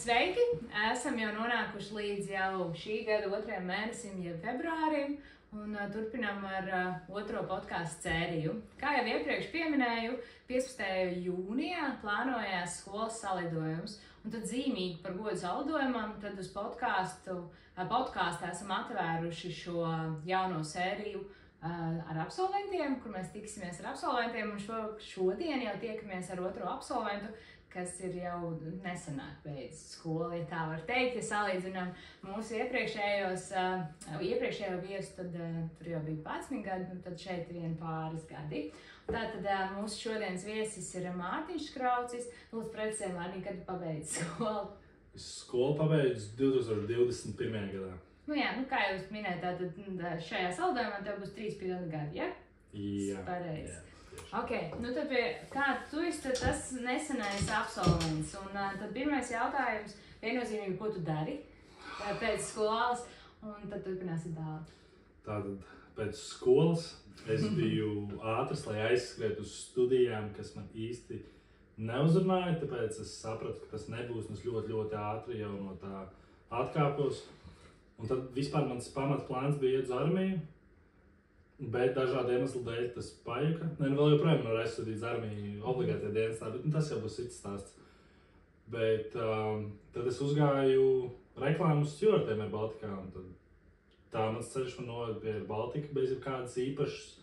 Sveiki! Esam jau nonākuši līdz jau šī gada 2. mēnesim, jeb februārim, un turpinām ar otro podkāstu sēriju. Kā jau iepriekš pieminēju, 15. jūnijā plānojās skolas salidojums, un tad zīmīgi par godu salidojumam, tad uz podkāstu esam atvēruši šo jauno sēriju ar absolventiem, kur mēs tiksimies ar absolventiem, un šodien jau tiekamies ar otro absolventu, kas ir jau nesenāk beidzis skolu, ja tā var teikt. Ja salīdzinām mūsu iepriekšējo viesu, tad tur jau bija 11 gadi, un tad šeit ir vien pāris gadi. Tātad mūsu šodienas viesis ir Mārtiņš Kraucis. Lūdzu, precizē, Mārtiņ, kad tu pabeidzi skolu? Skolu pabeidzu 2021. gadā. Kā jau jūs minējāt, tātad šajā salidojumā tev būs 3 gadi, ja? Jā. Pareizi. Ok, tad kā tu esi tas nesenais absolvents, un tad pirmais jautājums viennozīmīgi, ko tu dari pēc skolas, un tad turpināsim tālāk. Tātad pēc skolas es biju ātrs, lai aizskrētu uz studijām, kas man īsti neuzrunāja, tāpēc es sapratu, ka tas nebūs, un es ļoti ātri jau no tā atkāpos. Un tad vispār mans pamatplāns bija iet uz armiju. Bet dažādu iemeslu dēļ tas pajuka. Vēl joprojām var aizsūtīt armiju obligātajā dienestā, bet tas jau būs cits stāsts. Bet tad es uzgāju reklāmu uz stjortiem ar Baltikā. Tā mans ceļš man noveda pie Baltika bez kādas īpašas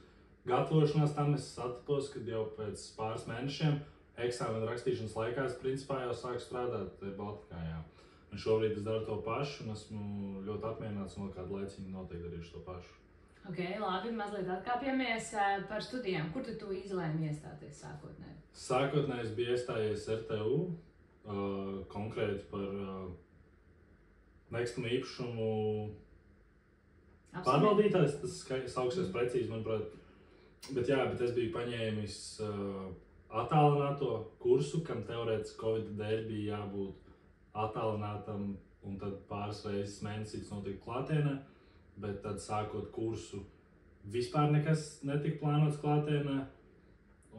gatavošanās. Tam es atpos, kad jau pēc pāris mēnešiem eksāmena rakstīšanas laikā es principā jau sāku strādāt Baltikā. Jā. Un šobrīd es daru to pašu un esmu ļoti apmierināts un vēl kādu laiciņu noteikti darīšu to pašu. Ok, labi, mazliet atkāpjamies par studijām. Kur tu izlēmi iestāties sākotnēji? Sākotnēji es biju iestājies RTU, konkrēti par nekustamo īpašumu pārvaldītājs. Tas sauksies precīzi, manuprāt. Bet es biju paņēmis attālināto kursu, kam teorētiski Covid dēļ bija jābūt attālinātam, un tad pāris reizes mēnesītis notika klātienē. Bet tad sākot kursu vispār nekas netika plānots klātienē.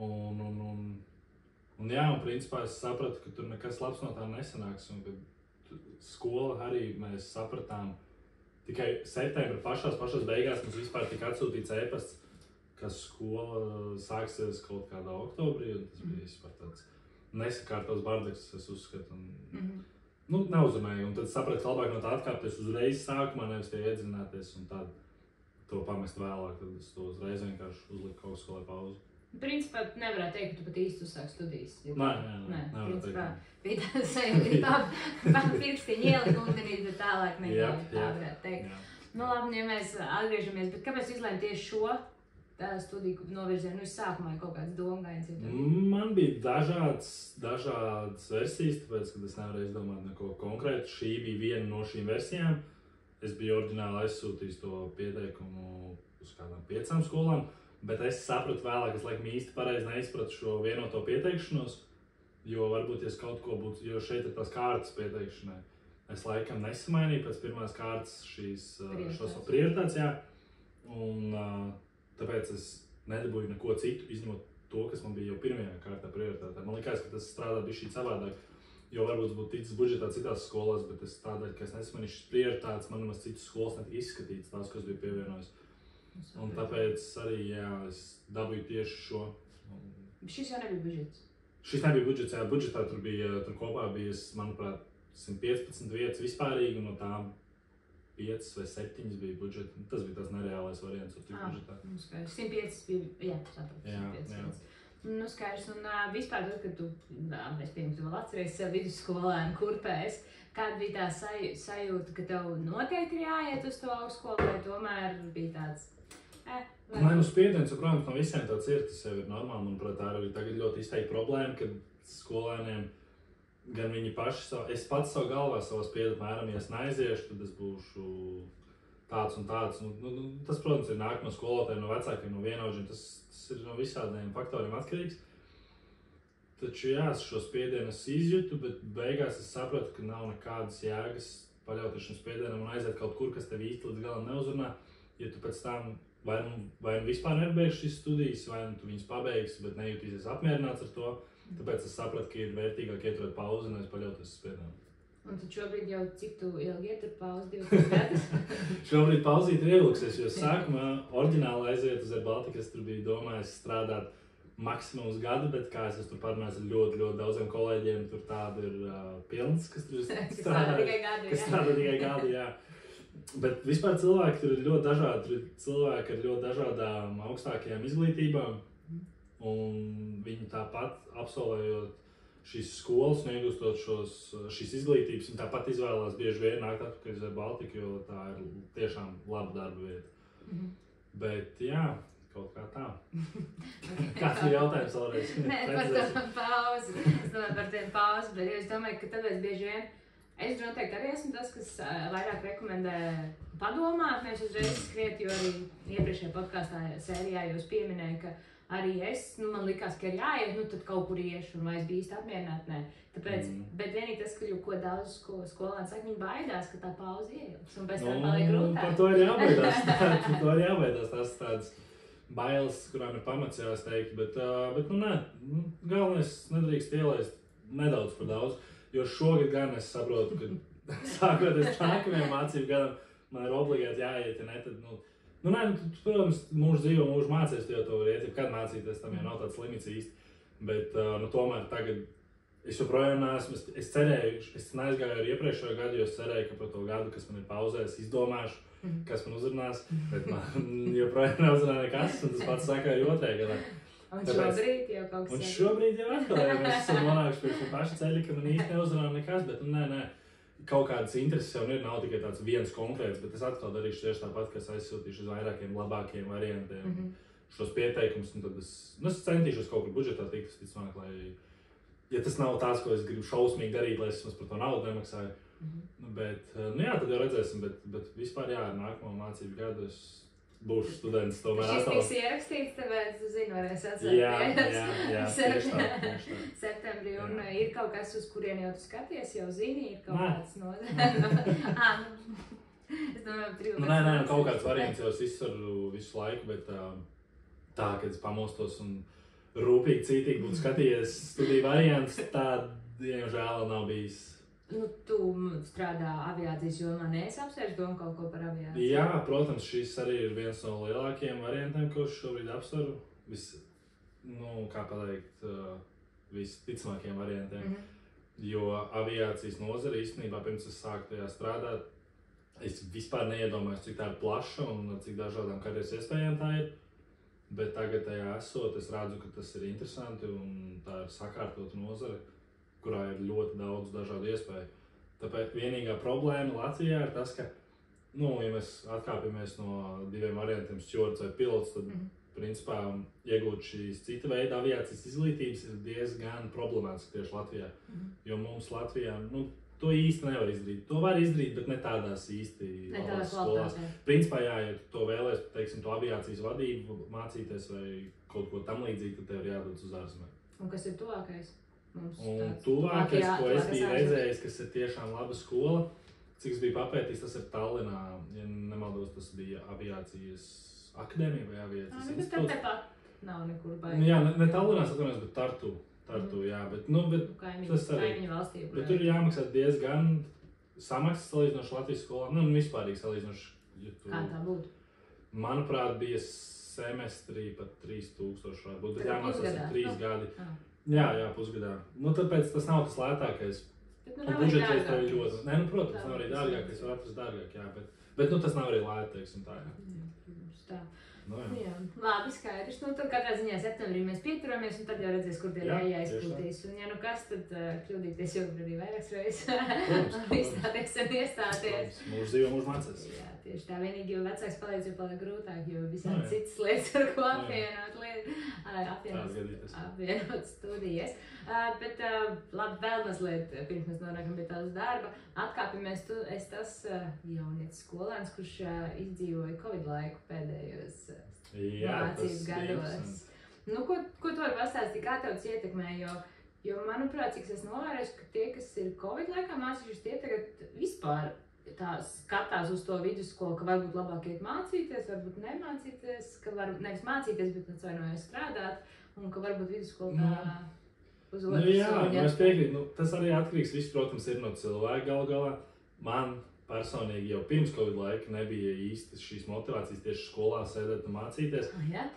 Un principā es sapratu, ka tur nekas labs no tā nesanāks. Un kad skola arī mēs sapratām tikai septembra pašās beigās mums vispār tika atsūtīts e-pasts, ka skola sāksies kaut kādā oktobrī. Un tas bija vispār tāds nesakārtos bardaks, es uzskatu. Neuzrunāju, un tad sapratu, ka labāk no tā atkāpties uzreiz sākumā, nevis tie iedzināties, un tad to pamest vēlāk, tad es to uzreiz vienkārši uzliku kaut skolai pauzi. Principā nevarētu teikt, ka tu pat īsti uzsāki studijas. Nē, principā bija tāda sajūta, tā pirkstiņa ielika ūdenī, bet tālāk nekā tā varētu teikt. Labi, ja mēs atgriežamies, bet kāpēc izlēmi tieši šo studiju novirzienu? Sākumā ir kaut kāds domgains? Man bija dažādas versijas, tāpēc, kad es nevarēju izdomāt neko konkrētu. Šī bija viena no šīm versijām. Es biju oriģināli aizsūtījis to pieteikumu uz kādām 5 skolām, bet es sapratu vēlāk, es laikam īsti pareizi neizpratu šo vienoto pieteikšanos, jo varbūt, ja es kaut ko būtu, jo šeit ir tās kārtas pieteikšanai, es laikam nesamainīju pēc pirmās kārtas šos prioritātes, jā. Un tāpēc es nedabūju neko citu, izņemot to, kas man bija jau pirmajā kārtā prioritātē. Man likās, ka tas strādā bišķīt savādāk, jo varbūt būtu ticis budžetā citās skolās, bet es tādēļ, ka es nesamainīju šis prioritātes, man nemaz citas skolas netika izskatīts, tās, kas bija pievienojis. Un tāpēc arī, es dabūju tieši šo. Šis jau nebija budžets? Šis nebija budžets, jā. Budžetā tur kopā bija, manuprāt, 115 vietas vispārīgi, un no tām 5 vai 7 bija budžeta. Tas bija tas nereālais variants, tur tika budžetā. 105 bija, jā, sapratu, 105. Skaidrs, un vispār tad, kad tu, es pieņemu, tu vēl atceries vidusskolēnu kurpēs, kāda bija tā sajūta, ka tev noteikti ir jāiet uz to augstskolu, vai tomēr bija tāds? Spiediens, protams, no visiem tāds ir, tas jau ir normāli. Manuprāt, tā arī tagad ļoti izteikti problēma, kad skolēniem gan viņi paši, es pats savu galvā savu spiedu apmēram, ja es neaiziešu, tad es būšu tāds un tāds. Tas, protams, ir nāk no skolotājiem, no vecākiem, no vienaudžiem, tas ir no visādiem faktoriem atkarīgs. Taču jā, es šo spiedienu izjūtu, bet beigās es sapratu, ka nav nekādas jēgas paļauties šim spiedienam un aiziet kaut kur, kas tev īsti līdz galam neuzrunā, ja tu pēc tam vai nu vispār nebeigsi šīs studijas, vai nu tu viņas pabeigsi, bet nejūtīsies apmierināts ar to. Tāpēc es sapratu, ka ir vērtīgāk ieturēt pauzi un paļauties uz spiedienu. Un tad šobrīd jau cik tu ilgi ir tur pauzi 20 gadus? Šobrīd pauzīt ir ievilksies, jo sākumā oriģināli aiziet uz AirBaltiku, es tur biju domājis strādāt maksimums gadu, bet kā es tur parunājos ar ļoti, ļoti daudziem kolēģiem, tur tāda ir pilns, kas tur strādā tikai gadu, jā. Bet vispār cilvēki tur ir ļoti dažādi, tur ir cilvēki ar ļoti dažādām augstākajām izglītībām, un viņi tāpat absolvējot šīs skolas un iegūstot šīs izglītības, viņi tāpat izvēlās bieži vien nākt atpakaļ uz AirBaltiku, jo tā ir tiešām laba darba vieta. Bet jā, kaut kā tā. Kāds ir jautājums vēlreiz? Nē, par to pauzi. Es domāju par tiem pauzi, bet es domāju, ka tāpēc bieži vien es noteikti arī esmu tas, kas vairāk rekomendē padomāt, nevis uzreiz skriet, jo arī iepriekšējā podkāstā sērijā jūs pieminēja, ka arī es, man likās, ka ir jāiet, tad kaut kur iešu, un vai es biju īsti apmierināta, nē. Tāpēc, bet vienīgi tas, ka ko daudz skolēni saka, viņi baidās, ka tā pauze ieilgs, un pēc tam paliek grūtāk. Par to ir jābaidās, tas tāds bailes, kurām ir pamats jāsteigt, bet nē, galvenais nedrīkst ielaist nedaudz par daudz, jo šogad gan es saprotu, ka sākoties nākamajam mācību gadam, man ir obligāti jāiet, ja ne, tad, protams, mūžu dzīvo, mūžu mācīties, jo to var iet, kad mācīties, tam jau nav tāds limits īsti, bet, tomēr tagad es joprojām neesmu, es cerēju, es neaizgāju ar iepriekšējo gadu, jo es cerēju, ka par to gadu, kas man ir pauzēs, izdomāšu, kas man uzrunās, bet man joprojām neuzrunā nekas, un tas pats saka arī otrajā gadā. Un šobrīd jau kaut kas un šobrīd jau atkal, ja mēs esam nonākuši pie šī paša ceļa, ka man īsti neuzrunā nekas, bet nē. Kaut kādas intereses jau nav tikai tāds viens konkrēts, bet es atkal darīšu tieši tāpat, ka es aizsūtīšu uz vairākiem labākiem variantiem šos pieteikumus, un tad es centīšos kaut kur budžetā tikt, visticamāk, lai, ja tas nav tās, ko es gribu šausmīgi darīt, lai es par to naudu nemaksāju, bet, jā, tad jau redzēsim, bet vispār jā, ar nākamo mācību gadu es būšu students tomēr atkal. Šis tiks ierakstīts, tāpēc, varēs atcerēt. Jā, tieši tā. Septembrī, un ir kaut kas, uz kurien jau tu skaties, jau zini, ir kaut kāds es domāju, Nē, kaut kāds variants jau es izsvaru visu laiku, bet tā, kad es pamostos un rūpīgi, cītīgi būtu skatījies studiju variants, tā, diemžēl, nav bijis. Tu strādā aviācijas jomā, neesi apsvērts domu kaut ko par aviāciju? Jā, protams, šis arī ir viens no lielākajiem variantiem, ko es šobrīd apsveru. Visticamākajiem variantiem. Jo aviācijas nozare īstenībā, pirms es sāku tajā strādāt, es vispār neiedomājos, cik tā ir plaša un cik dažādām karjeras iespējām tā ir. Bet tagad tajā esot, es redzu, ka tas ir interesanti un tā ir sakārtota nozare, kurā ir ļoti daudz dažādu iespēju. Tāpēc vienīgā problēma Latvijā ir tas, ka, ja mēs atkāpjamies no diviem variantiem, stewards vai pilots, tad, principā, iegūt šīs cita veida aviācijas izglītības ir diezgan problemātiski tieši Latvijā. Jo mums Latvijā, to īsti nevar izdarīt. To var izdarīt, bet ne tādās īsti labās skolās. Principā, jā, ja tu to vēlēs, teiksim, to aviācijas vadību mācīties vai kaut ko tam līdzīgi, tad tev ir jādodas uz ārzemēm. Un kas ir tuvākais? Un tuvākais, ko es biju redzējis, kas ir tiešām laba skola, cik es biju papētījis, tas ir Tallinā, ja nemaldos, tas bija aviācijas akadēmija vai aviācijas institūts. Bet tepat nav nekur baigi. Jā, ne Tallinā satunies, bet Tartu, jā, bet tas arī. Bet tur ir jāmaksā diezgan samaksas salīdzinoši Latvijas skolām, vispārīgi salīdzinoši. Kā tā būtu? Manuprāt, bija semestrī pat 3000 varbūt, bet jāmaksās 3 gadi. Jā, pusgadā. Tāpēc tas nav tas lētākais. Bet budžets tev ir ļoti. Nē, protams, nav arī dārgākais, var atrast dārgāk, jā, bet tas nav arī lēti, teiksim tā, jā. Tā. Jā, labi, skaidrs. Tad katrā ziņā septembrī mēs pieturamies, un tad jau redzēs, kur tie jāizpildīs. Un ja kas, tad kļūdīties jau arī vairākas reizes. Izstāties un iestāties. Mūsu dzīvo, mūsu mācās. Jā, tieši tā. Vienīgi, jo vecāks paliek, jo paliek grūtāk, jo visādi citas lietas, ar ko apvienot studijas. Bet labi, vēl mazliet, pirms mēs nonākam pie tās darba, atkāpjamies, tu esi tas jaunietis skolēns, kurš izdzīvoja Covid laiku pēdējos mācību gados. Ko tu vari pastāstīt, kā tev tas ietekmē, jo manuprāt, cik es novēroju, ka tie, kas ir Covid laikā mācījušies, tie tagad vispār tā skatās uz to vidusskolu, ka varbūt labāk iet mācīties, varbūt nemācīties, ka var nevis mācīties, bet atvainojies strādāt, un ka varbūt vidusskola tā... uz Nu, otru jā, soļu. es piekrītu. Nu, tas arī atkarīgs, viss, protams, ir no cilvēka galu galā. Man personīgi jau pirms Covid laika nebija īsti šīs motivācijas tieši skolā sēdēt un mācīties. Ja?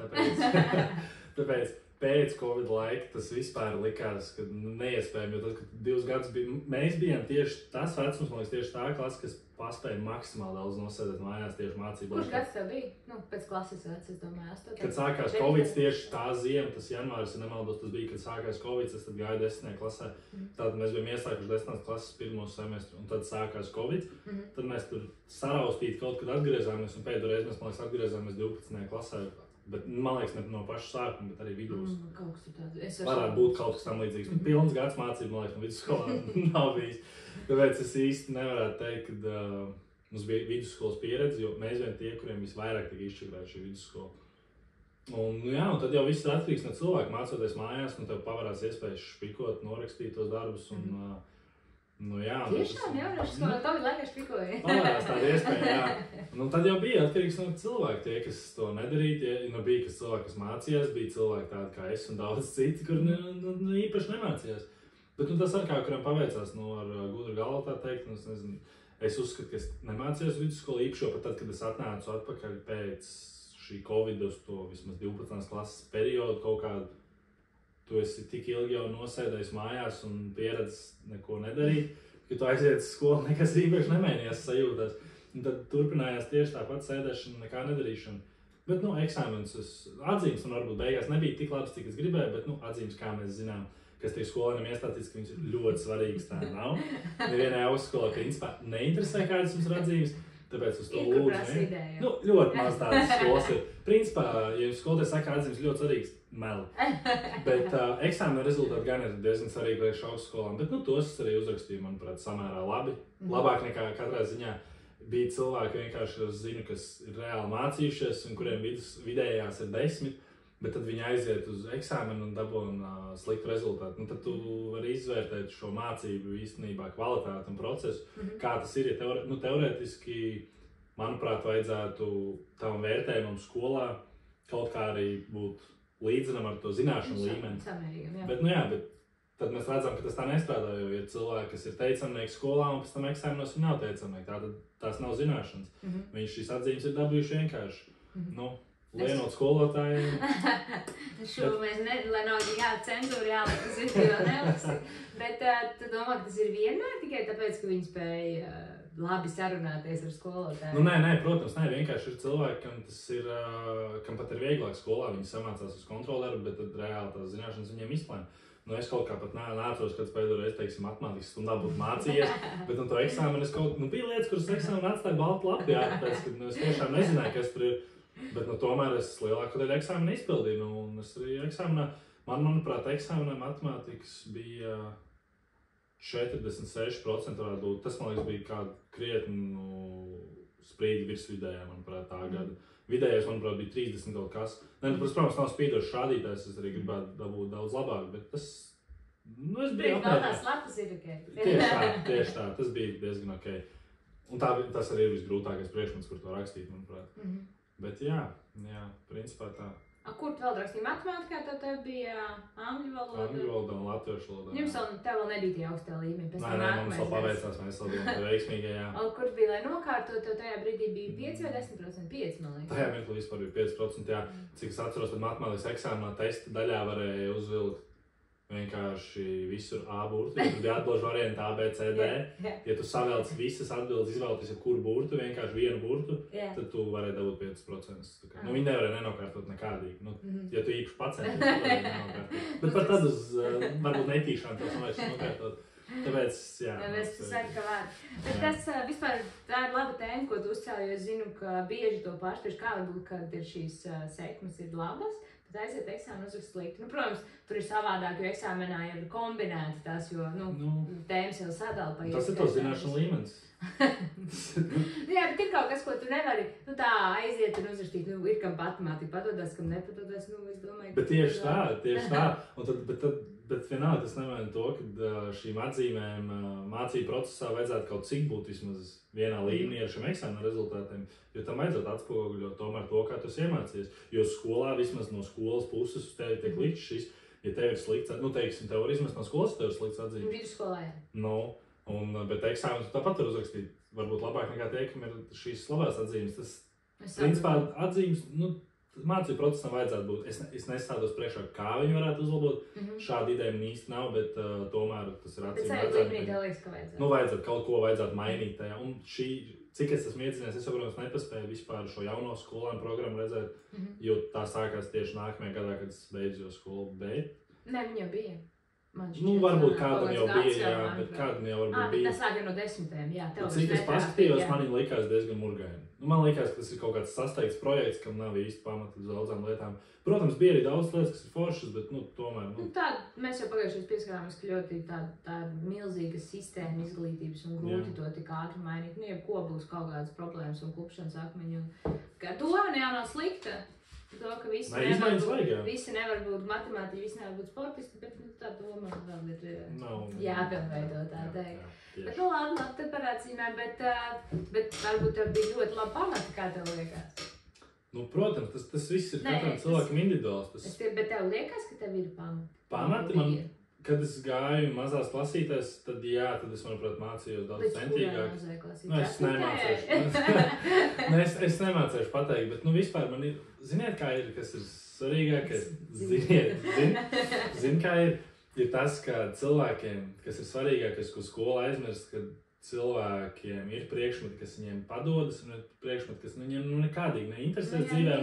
Tāpēc pēc Covid laika tas vispār likās, ka neiespējami, jo tad, kad 2 gadus bija, mēs bijām tieši tas vecums, man liekas, tieši tā klase, kas paspēja maksimāli daudz nosēdēt mājās tieši mācību Kurš gads tev bija? Nu, pēc klases vecs, es domāju, 8. Kad sākās Covid, tieši tā ziema, tas janvāris, ja nemaldos, tas bija, kad sākās Covid, es tad gāju 10. klasē. Tad mēs bijām iesākuši 10. klases 1. semestru, un tad sākās Covid. Tad mēs tur saraustīti kaut kad atgriezāmies, un pēdējo reizi mēs, man liekas, atgriezāmies 12. klasē. Bet, man liekas, ne no paša sākuma, bet arī vidus. Kaut kas tāds. Varētu būt kaut kas tam līdzīgs. Pilns gads mācību, man liekas, no vidusskolā nav bijis. Tāpēc es īsti nevarētu teikt, ka mums bija vidusskolas pieredze, jo mēs vien tie, kuriem visvairāk tika izšķirēta šī vidusskola. Un, jā, un tad jau viss ir atkarīgs no cilvēka. Mācoties mājās, nu tev pavarās iespējas špikot, norakstīt tos darbus. Un, nu, jā, tiešām nevarēšu skolā, tev ir laikā špikoja. Pavarās tāda iespēja, jā. Nu, tad jau bija atkarīgs no cilvēka. Tie, kas to nedarīja, nu, bija kas cilvēki, kas mācījās, bija cilvēki tādi kā es un daudz citi, kur īpaši nemācījās. Bet nu, tas ar kā kuram paveicās, nu, ar gudru galvu tā teikt, un es nezinu, es uzskatu, ka es nemācījos vidusskolu īpaši, pat tad, kad es atnācu atpakaļ pēc šī Covid uz to vismaz 12. klases periodu kaut kādu, tu esi tik ilgi jau nosēdējis mājās un pieredzis neko nedarīt, ka tu aiziet uz skolu, nekas īpaši nemainījās sajūtās. Un tad turpinājās tieši tāpat sēdēšana, nekā nedarīšana. Bet, nu, eksāmenis atzīmes un varbūt beigās nebija tik labs, cik es gribēju, bet, nu, atzīmes, kā mēs zinām, kas tiek skolēniem iestāstīts, ka viņas ir ļoti svarīgas, tā nav. Nevienai augstskolā, principā, neinteresē, kādas jums ir atzīmes, tāpēc uz to lūdzu. Nu, ļoti maz tādas skolas ir. Principā, ja skolotājs saka, atzīmes ļoti svarīgas, meli. Bet eksāmena rezultāti gan ir diezgan svarīgi priekš augstskolām, bet, nu, tos arī uzrakstīju, manuprāt, samērā labi. Labāk nekā katrā ziņā bija cilvēki vienkārši, es zinu, kas ir reāli mācījušies un kuriem vidējās ir 10. Bet tad viņi aiziet uz eksāmenu un dabūna sliktu rezultātu. Nu, tad tu vari izvērtēt šo mācību īstenībā kvalitāti un procesu, kā tas ir. Ja teorētiski, manuprāt, vajadzētu tavam vērtējumam skolā kaut kā arī būt līdzinam ar to zināšanu līmeni. Samērīgam, jā. Bet, nu jā, bet tad mēs redzam, ka tas tā nestrādā, jo ir cilvēki, kas ir teicamnieki skolā un pēc tam eksāmenos viņi nav teicamnieki. Tātad tās nav zināšanas. Viņš šīs atzīmes ir dabūjuši vienkārši. Nu, lienot skolotājiem. Šo mēs lai nav cenzūra jāliek, tas ir jau neliksi. Bet tu domā, ka tas ir vienmēr tikai tāpēc, ka viņi spēja labi sarunāties ar skolotājiem? Nu, nē, protams, vienkārši ir cilvēki, kam tas ir, kam pat ir vieglāk skolā, viņi samācās uz kontroleru, bet tad reāli tās zināšanas viņiem izplēm. Nu, es kaut kā pat neatceros, kad pēdējo reizi, teiksim, matemātikas stundā būtu mācījies, bet to eksāmenu es bija lietas, kuras eksāmenu atstāja baltu lapu, jā, tāpēc, ka es tiešām nezināju, kas tur ir. Bet, nu, tomēr es lielāko daļu eksāmenu izpildīju, un es arī eksāmenā, manuprāt, eksāmenā matemātikas bija 46% varētu būt. Tas, man liekas, bija kāda krietnu sprīdi virs vidējā, manuprāt, tā gada. Vidējais, manuprāt, bija 30 kaut kas. Ne, protams, nav spīdošs rādītājs, es arī gribētu dabūt daudz labāk, bet tas, nu, es biju apmērās. Lapas ir ok. Tieši tā, tas bija diezgan ok. Un tas arī ir visgrūtākais priekšmets, kur to rakstīt, manuprāt. Bet jā, principā tā. Kur tu vēl rakstīji matemātikā, tad tev bija angļu valoda? Angļu valoda un latviešu valoda. Jums tev vēl nebija tie augstā līmeņi? Nē, mums vēl paveicās, mēs vēl bijām veiksmīgajā. Un kur bija, lai nokārtot, tev tajā brīdī bija 5 vai 10%? 5, man liekas. Tajā mirklī vispār bija 5%, jā. Cik es atceros, tad matemātikas eksāmenā testa daļā varēja uzvilkt vienkārši visur A burtu, ja tur bija atbilžu varianti A, B, C, D. Ja tu savelc visas atbildes, izvēlēties jebkuru burtu, vienkārši vienu burtu, tad tu varēji dabūt 5%. Nu, viņi nevarēja nenokārtot nekādīgi. Nu, ja tu īpaši pacenties, tu varēji nenokārtot. Bet par tad uz, varbūt netīšām tos vajag nokārtot. Tāpēc, jā. Es saku, ka var. Bet tas vispār tā ir laba tēma, ko tu uzcēli, jo es zinu, ka bieži to pārspiež, kā varbūt, kad ir šīs sekmes ir labas. Tad aiziet eksāmenu uzrakst slikti. Nu, protams, tur ir savādāk, jo eksāmenā ir kombinēti tās, jo, tēmas jau sadala pa tas ir to zināšanu līmenis. Jā, bet ir kaut kas, ko tu nevari, tā aiziet un uzrakstīt, ir kam matemātika padodas, kam nepadodas, es domāju. Bet tieši tā. Un bet vienalga tas nemaina to, ka šīm atzīmēm mācību procesā vajadzētu kaut cik būt vismaz vienā līmenī ar šiem eksāmenu rezultātiem, jo tam vajadzētu atspoguļot tomēr to, kā tu esi iemācījies. Jo skolā, vismaz no skolas puses, uz tevi tiek likts šis, ja tev ir slikts, nu, teiksim, tev var izmest no skolas, tev ir slikts atzīmes. Vidusskolā, jā. Nu, bet eksāmenus tāpat var uzrakstīt, varbūt labāk nekā tie, kam ir šīs labās atzīmes. Tas, principā, atzīmes, nu, mācību procesam vajadzētu būt. Es nestādos priekšā, kā viņi varētu uzlabot. Šāda ideja man īsti nav, bet tomēr tas ir acīm redzami. Bet tev liekas, ka vajadzētu. Nu, vajadzētu kaut ko mainīt tajā. Un cik es esmu iedzinies, es, protams, nepaspēju vispār šo jauno skolēnu programmu redzēt, jo tā sākās tieši nākamajā gadā, kad es beidzu jau skolu. Bet... Ne, viņa jau bija. Nu, varbūt kādam jau bija, jā, bet kādam jau varbūt bija. Tas sāk jau no 10. jā. Cik es paskatījos, man viņa likās diezgan murgaini. Nu, man likās, ka tas ir kaut kāds sasteigts projekts, kam nav īsti pamata uz daudzām lietām. Protams, bija arī daudz lietas, kas ir foršas, bet, nu, tomēr... Nu, mēs jau pagājušajos pieskarāmies, ka ļoti tā milzīga sistēma izglītības un grūti to tik ātri mainīt. Nu, jebko būs kaut kādas problēmas un klupšanas akmeņi. Doma jau nav slikta. To, ka visi nevar būt matemātiķi, visi nevar būt sportisti, bet nu, tā doma vēl ir jāpilnveido tā teikt. Bet nu labi, tad par acīmēm, bet varbūt tev bija ļoti labi pamati, kā tev liekas. Nu, protams, tas viss ir katram cilvēkam individuāls. Bet tev liekas, ka tev ir pamati? Pamati man, kad es gāju mazās klasītēs, tad jā, tad es, manuprāt, mācījos daudz centīgāk. Nu, es nemācēšu pateikt, bet, nu, vispār man ir, ziniet, kā ir, kas ir svarīgākais? Ziniet, kā ir tas, ka cilvēkiem, kas ir svarīgākais, ko skola aizmirst, kad cilvēkiem ir priekšmeti, kas viņiem padodas, un ir priekšmeti, kas viņiem nekādīgi neinteresēs dzīvē.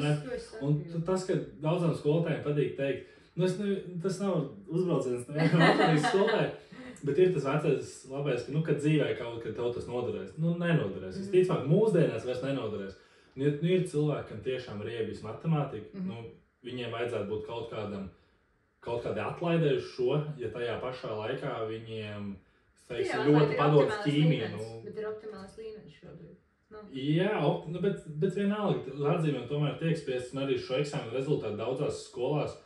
Un tas, ka daudzām skolotājiem patīk teikt, tas nav uzbrauciens nevienam matemātikas skolotājai, bet ir tas vecais labais, ka, kad dzīvē kaut kad tev tas noderēs. Nenoderēs. Es ticamāk, mūsdienās vairs nenoderēs. Ir cilvēki, kam tiešām riebjas matemātika, viņiem vajadzētu būt kaut kādai atlaidē uz šo, ja tajā pašā laikā viņiem, teiksim, ļoti padodas ķīmija. Bet ir optimāls līmenis šobrīd. Jā, bet vienalga, atzīmēm tomēr tiek spiests, un arī šo eksāmenu rezultātu daudzās skolās,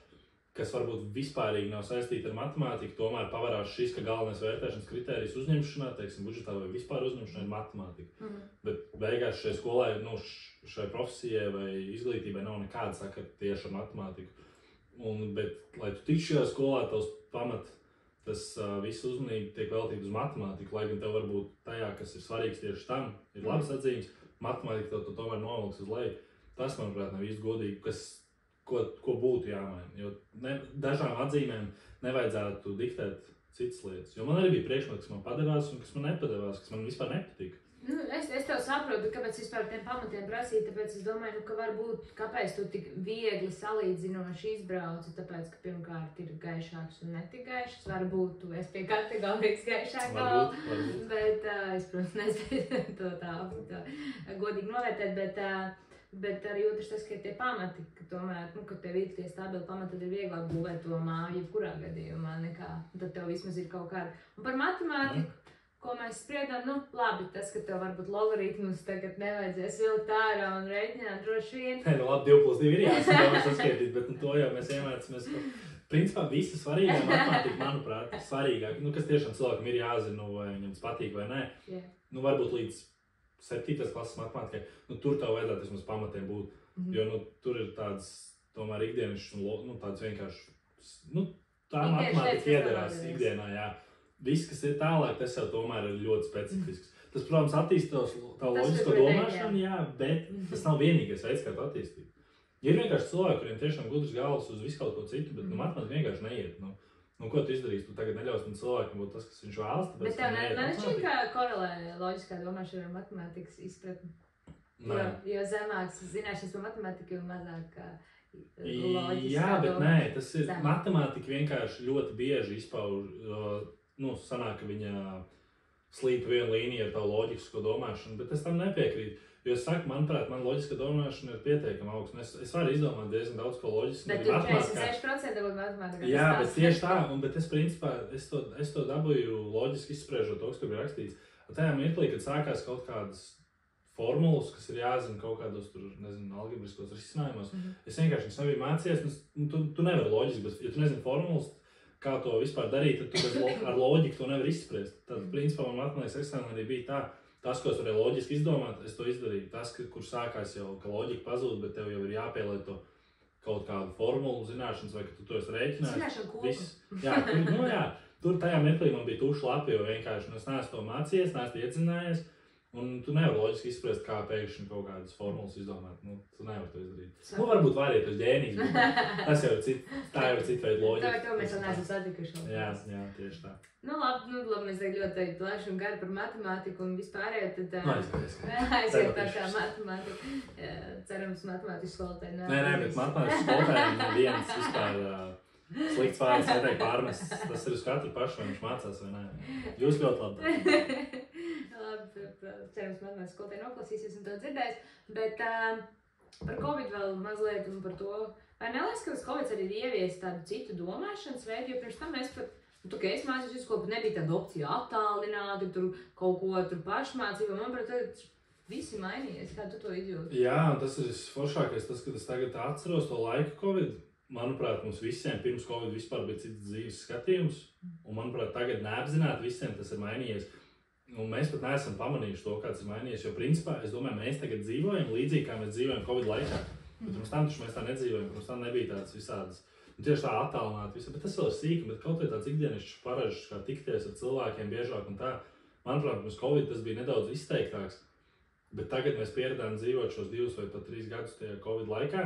kas varbūt vispārīgi nav saistīti ar matemātiku, tomēr pavarās šis, ka galvenais vērtēšanas kritērijs uzņemšanā, teiksim, budžetā vai vispār uzņemšanā ir matemātika. Bet beigās šai skolai, šai profesijai vai izglītībai nav nekāda sakara tieši ar matemātiku. Bet, lai tu tiktu šajā skolā, tavs pamat, tas viss uzmanība tiek veltīta uz matemātiku, lai gan tev varbūt tajā, kas ir svarīgs tieši tam, ir labas atzīmes, matemātika tev tomēr novilks uz leju. Tas, manuprāt, nav īsti godīgi, ko būtu jāmaina. Jo dažām atzīmēm nevajadzētu diktēt citas lietas. Jo man arī bija priekšmeti, kas man padevās un kas man nepadevās, kas man vispār nepatika. Es tev saprotu, kāpēc vispār tiem pamatiem prasīt, tāpēc es domāju, ka varbūt, kāpēc tu tik viegli salīdzinoši izbrauci, tāpēc, ka pirmkārt ir gaišāks un netik gaišs. Varbūt tu esi pie kategorijas gaišāk vēl, bet es, protams, nespēju to tā godīgi novērtēt, bet arī otrs tas, ka ir tie pamati, ka tomēr, kad tev ir tie stabili pamati, tad ir vieglāk būvēt to māju, jebkurā gadījumā nekā, tad tev vismaz ir kaut kāda. Un par matemātiku, ko mēs spriedām, labi, tas, ka tev varbūt logaritmus tagad nevajadzēs vilkt ārā un reiķināt droši vien. Nē, labi, 2+2 ir saskaitīt, bet to jau mēs iemācāmies. Principā visa svarīgā matemātika, manuprāt, ir svarīgāk, kas tiešām cilvēkam ir jāzina, vai viņam tas patīk vai nē. Varbūt līdz 7. klases matemātikai, tur tev vajadzētu vismaz pamatiem būt, jo tur ir tādas tomēr ikdienas un tādas vienkārši, tā matemātika iedarās ikdienā, jā. Viss, kas ir tālāk, tas jau tomēr ir ļoti specifisks. Tas, protams, attīst tavu loģisko domāšanu, jā, bet tas nav vienīgais veids, kā to attīstīt. Ir vienkārši cilvēki, kuriem tiešām gudrs galvas uz visu kaut ko citu, bet matemātika vienkārši neiet. Ko tu izdarīsi? Tu tagad neļaus tam cilvēkam būt tas, kas viņš vēlas, tāpēc, bet tev nešķiet, kā korelē loģiskā domāšana ar matemātikas izpratni? Jo zemāks zināšanas par matemātiku, jo mazāk loģiskā jā, bet nē, tas ir matemātika vienkārši ļoti bieži izpauž, sanāk, ka viņa slīd pa vienu līniju ar tavu loģisko domāšanu, bet es tam nepiekrītu. Jo es saku, manuprāt, man loģiska domāšana ir pietiekama augsta. Es varu izdomāt diezgan daudz ko loģisku. Bet tu 46% būtu matemātikā. Jā, bet tieši tā, bet es principā, es to dabūju loģiski izspriežot to, kas tur ir rakstīts. Tajā mirklī, kad sākās kaut kādas formulas, kas ir jāzina kaut kādos tur, algebriskos risinājumos, es vienkārši viņas nebiju mācījies, tu nevari loģiski, bet ja tu nezini formulas, kā to vispār darīt, tad tu ar loģiku to nevar izspriest. Tad, principā, man matemātikas eksāmenā arī bija tā. Tas, ko es varēju loģiski izdomāt, es to izdarīju. Tas, kur sākās jau, ka loģika pazūd, bet tev jau ir jāpieliet to kaut kādu formulu zināšanas, vai ka tu to esi rēķinājis. Zināšanu kopu. Jā, tur tajā mirklī man bija tuša lapa, jo vienkārši es neesmu to mācījies, neesmu iedzinājies. Un tu nevari loģiski izprast, kā pēkšņi kaut kādas formulas izdomāt. Tu nevari to izdarīt. Varbūt vari, ja tu esi ģēnijs, bet tā jau ir cita veida loģika. To mēs vēl neesam satikuši. Jā, tieši tā. Labi, mēs tagad ļoti plaši un gari par matemātiku un vispārējo, tad aiziet tā kā matemātika. Cerams, matemātikas skolotāji. Nē, bet matemātikas skolotāji ir viens vispār slikts vārds, vai pārmest. Tas ir uz katru pašu, vai viņš mācās vai nē. Jūs ļoti labi. Labi, cerams, matemātikas skolotāji noklausīsies un to dzirdēs, bet par Covid vēl mazliet un par to, vai neliekas, ka tas Covid arī ir ievies tādu citu domāšanas veidu, jo pirms tam mēs pat, es mācījos skolu, bet nebija tāda opcija attālināti, tur kaut ko tur pašmācību, manuprāt, tad visi mainījies, kā tu to izjūti? Jā, un tas ir foršākais, tas, kad es tagad atceros to laiku Covid. Manuprāt, mums visiem pirms Covid vispār bija cits dzīves skatījums, un manuprāt, tagad neapzināti visiem tas ir mainījies. Un mēs pat neesam pamanījuši to, kāds ir mainījies, jo principā, es domāju, mēs tagad dzīvojam līdzīgi, kā mēs dzīvojam Covid laikā. Bet pirms tam taču mēs tā nedzīvojam, pirms tam nebija tāds visādas, tieši tā attālināti visā, bet tas vēl ir sīki, bet kaut vai tāds ikdienišķs paražs, kā tikties ar cilvēkiem biežāk un tā. Manuprāt, pirms Covid tas bija nedaudz izteiktāks, bet tagad mēs pieredām dzīvot šos 2 vai pat 3 gadus tajā Covid laikā.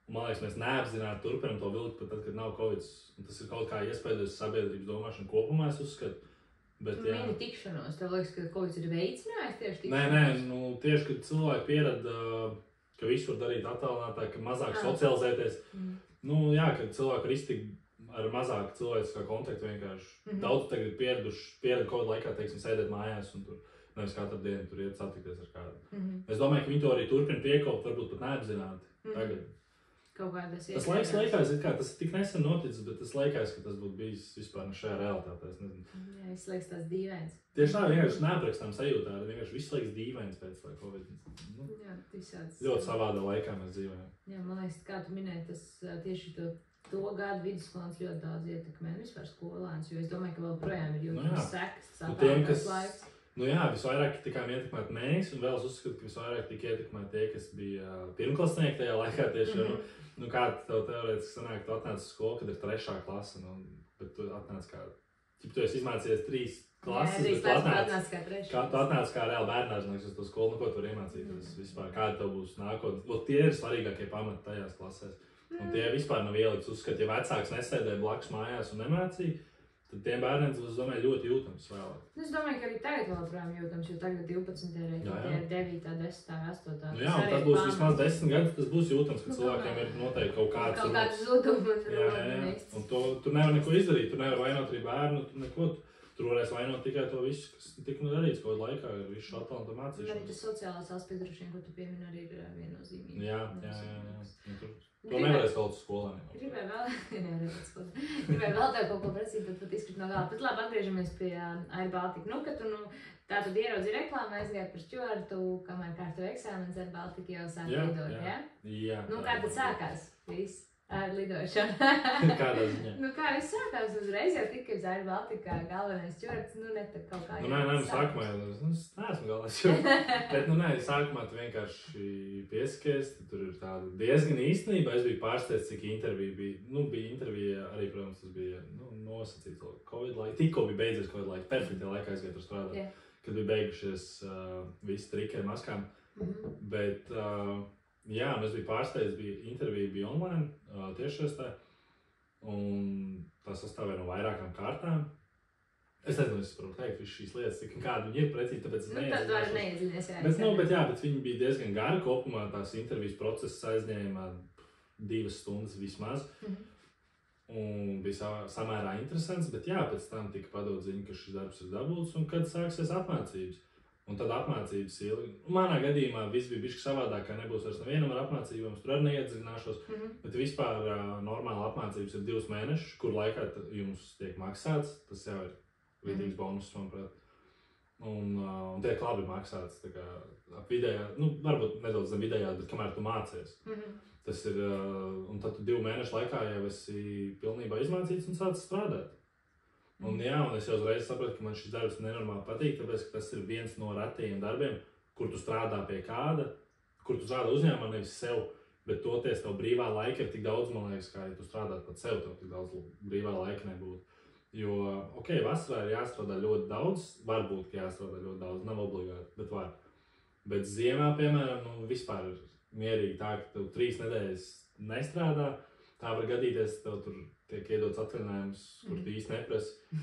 Un, man liekas, mēs neapzināti turpinam to vilkt pat tad, kad nav Covid. Un tas ir kaut kā iespējas sabiedrības domāšanu kopumā, es uzskatu. Bet, mini tikšanos, tev liekas, ka Covid ir veicinājis tieši tikšanos? Nē, tieši, kad cilvēki pierada, ka visu var darīt attālinātāk, ka mazāk socializēties. Kad cilvēki var iztikt ar mazāk cilvēciskā kontaktu vienkārši. Daudz tagad pierada Covid laikā, teiksim, sēdēt mājās un tur nevis katru dienu tur iet satikties ar kādu. Es domāju, ka viņi to arī turpina piekopt, varbūt pat neapzināti tagad. Tas laikās, tas ir tik nesen noticis, bet tas laikās, ka tas būtu bijis vispār šajā realitātē, es nezinu. Jā, es liekas tās dīvains. Tieši tā, vienkārši neaprakstām sajūtā, vienkārši viss liekas dīvains pēc tā Covid. Jā, visāds. Ļoti savādā laikā mēs dzīvojam. Jā, man liekas, kā tu minēji, tas tieši to gadu vidusskolāns ļoti daudz ietekmē, vispār skolāns, jo es domāju, ka vēl projām ir jūtas sekas, attālināts laiks. Visvairāk tikām ietekmēti mēs, un vēl es uzskatu, ka visvairāk tika ietekmēti tie, kas bija pirmklasnieki tajā laikā tieši, kā tev teorētiski sanāk, tu atnāc uz skolu, kad ir 3. klase, bet tu atnāc kā, tu esi izmācījies 3 klases, bet tu atnāc kā reāli bērnārs uz to skolu, ko tu vari iemācīties vispār, kāda tev būs nākotne. Tie ir svarīgākie pamati tajās klasēs, un tie vispār nav ielikts uzskati, ja vecāks nesēdēja blakus mājās un nemācīja, tad tiem bērniem, es domāju, ļoti jūtams vēlāk. Es domāju, ka arī tagad vēl projām jūtams, jo tagad 12. reiķi, 9., 10., 8. Un tas būs vismaz 10 gadus, tas būs jūtams, ka cilvēkiem ir noteikti kaut kāds zudumi. Un tur nevar neko izdarīt, tur nevar vainot arī bērnu, tur neko. Tur varēs vainot tikai to visu, kas tika darīts kaut laikā, ir visu attālināt mācīšanos. Arī tas sociālās aspekts, droši vien, ko tu piemini, arī ir viennozīmīgi. Jā. To nevarēs vēl uz skolēniem. Gribēju vēl tev kaut ko prasīt, bet pat izkrit no galva. Bet labi, atgriežamies pie Air Baltica. Ka tu tā tad ieraudzi reklāmu, aizgāji par stjuartu, kamēr kārtu eksāmens Air Baltica jau sāk lidot, jā? Jā. Kā tad sākās viss? Ar lidošanu. Kādā ziņā? Kā viss sākās uzreiz, jau tika uz Air Baltica galvenais stjuarts, ne tā kaut kā jau sākumā, es neesmu galvenais stjuarts, bet sākumā tu vienkārši pieskaties, tur ir tāda diezgan īstenība, es biju pārsteigts, cik intervija bija, bija intervija arī, protams, tas bija nosacīts Covid laika, tikko bija beidzies Covid laika, perfektajā laikā aizgāja tur strādāt, kad bija beigušies visi triki ar maskām, bet jā, un es biju pārsteigts, intervija bija online, tiešsaistē, un tā sastāvēja no vairākām kārtām. Es nezinu, es varu teikt visu šīs lietas, kāda viņi ir precīzi, tāpēc es neiedzināšos. Bet viņi bija diezgan gari kopumā, tās intervijas procesas aizņēma 2 stundas vismaz, un bija samērā interesants, bet jā, pēc tam tika padot ziņa, ka šis darbs ir dabūts, un kad sāksies apmācības. Un tad apmācības ilgi. Manā gadījumā viss bija bišķi savādāk, ka nebūs vairs nevienam ar apmācībām, tur arī neiedzināšos, bet vispār normāla apmācības ir 2 mēneši, kur laikā jums tiek maksāts, tas jau ir vidīgs bonus, manuprāt. Un tiek labi maksāts, tā kā ap vidējā, varbūt nedaudz zem vidējā, bet kamēr tu mācies. Tas ir, un tad tu 2 mēnešu laikā jau esi pilnībā izmācīts un sācis strādāt. Un es jau uzreiz sapratu, ka man šis darbs nenormāli patīk, tāpēc, ka tas ir viens no retajiem darbiem, kur tu strādā pie kāda, kur tu strādā uzņēmumā, nevis sev, Bet toties tev brīvā laika ir tik daudz, man liekas, kā ja tu strādāt pat sev, tev tik daudz brīvā laika nebūtu. Jo, vasarā ir jāstrādā ļoti daudz, varbūt, ka jāstrādā ļoti daudz, nav obligāti, bet var. Bet ziemā, piemēram, vispār ir mierīgi tā, ka tev 3 nedēļas nestrādā, tā var gadīties, tev tur tiek iedots atvaļinājums, kur tu īsti neprasi.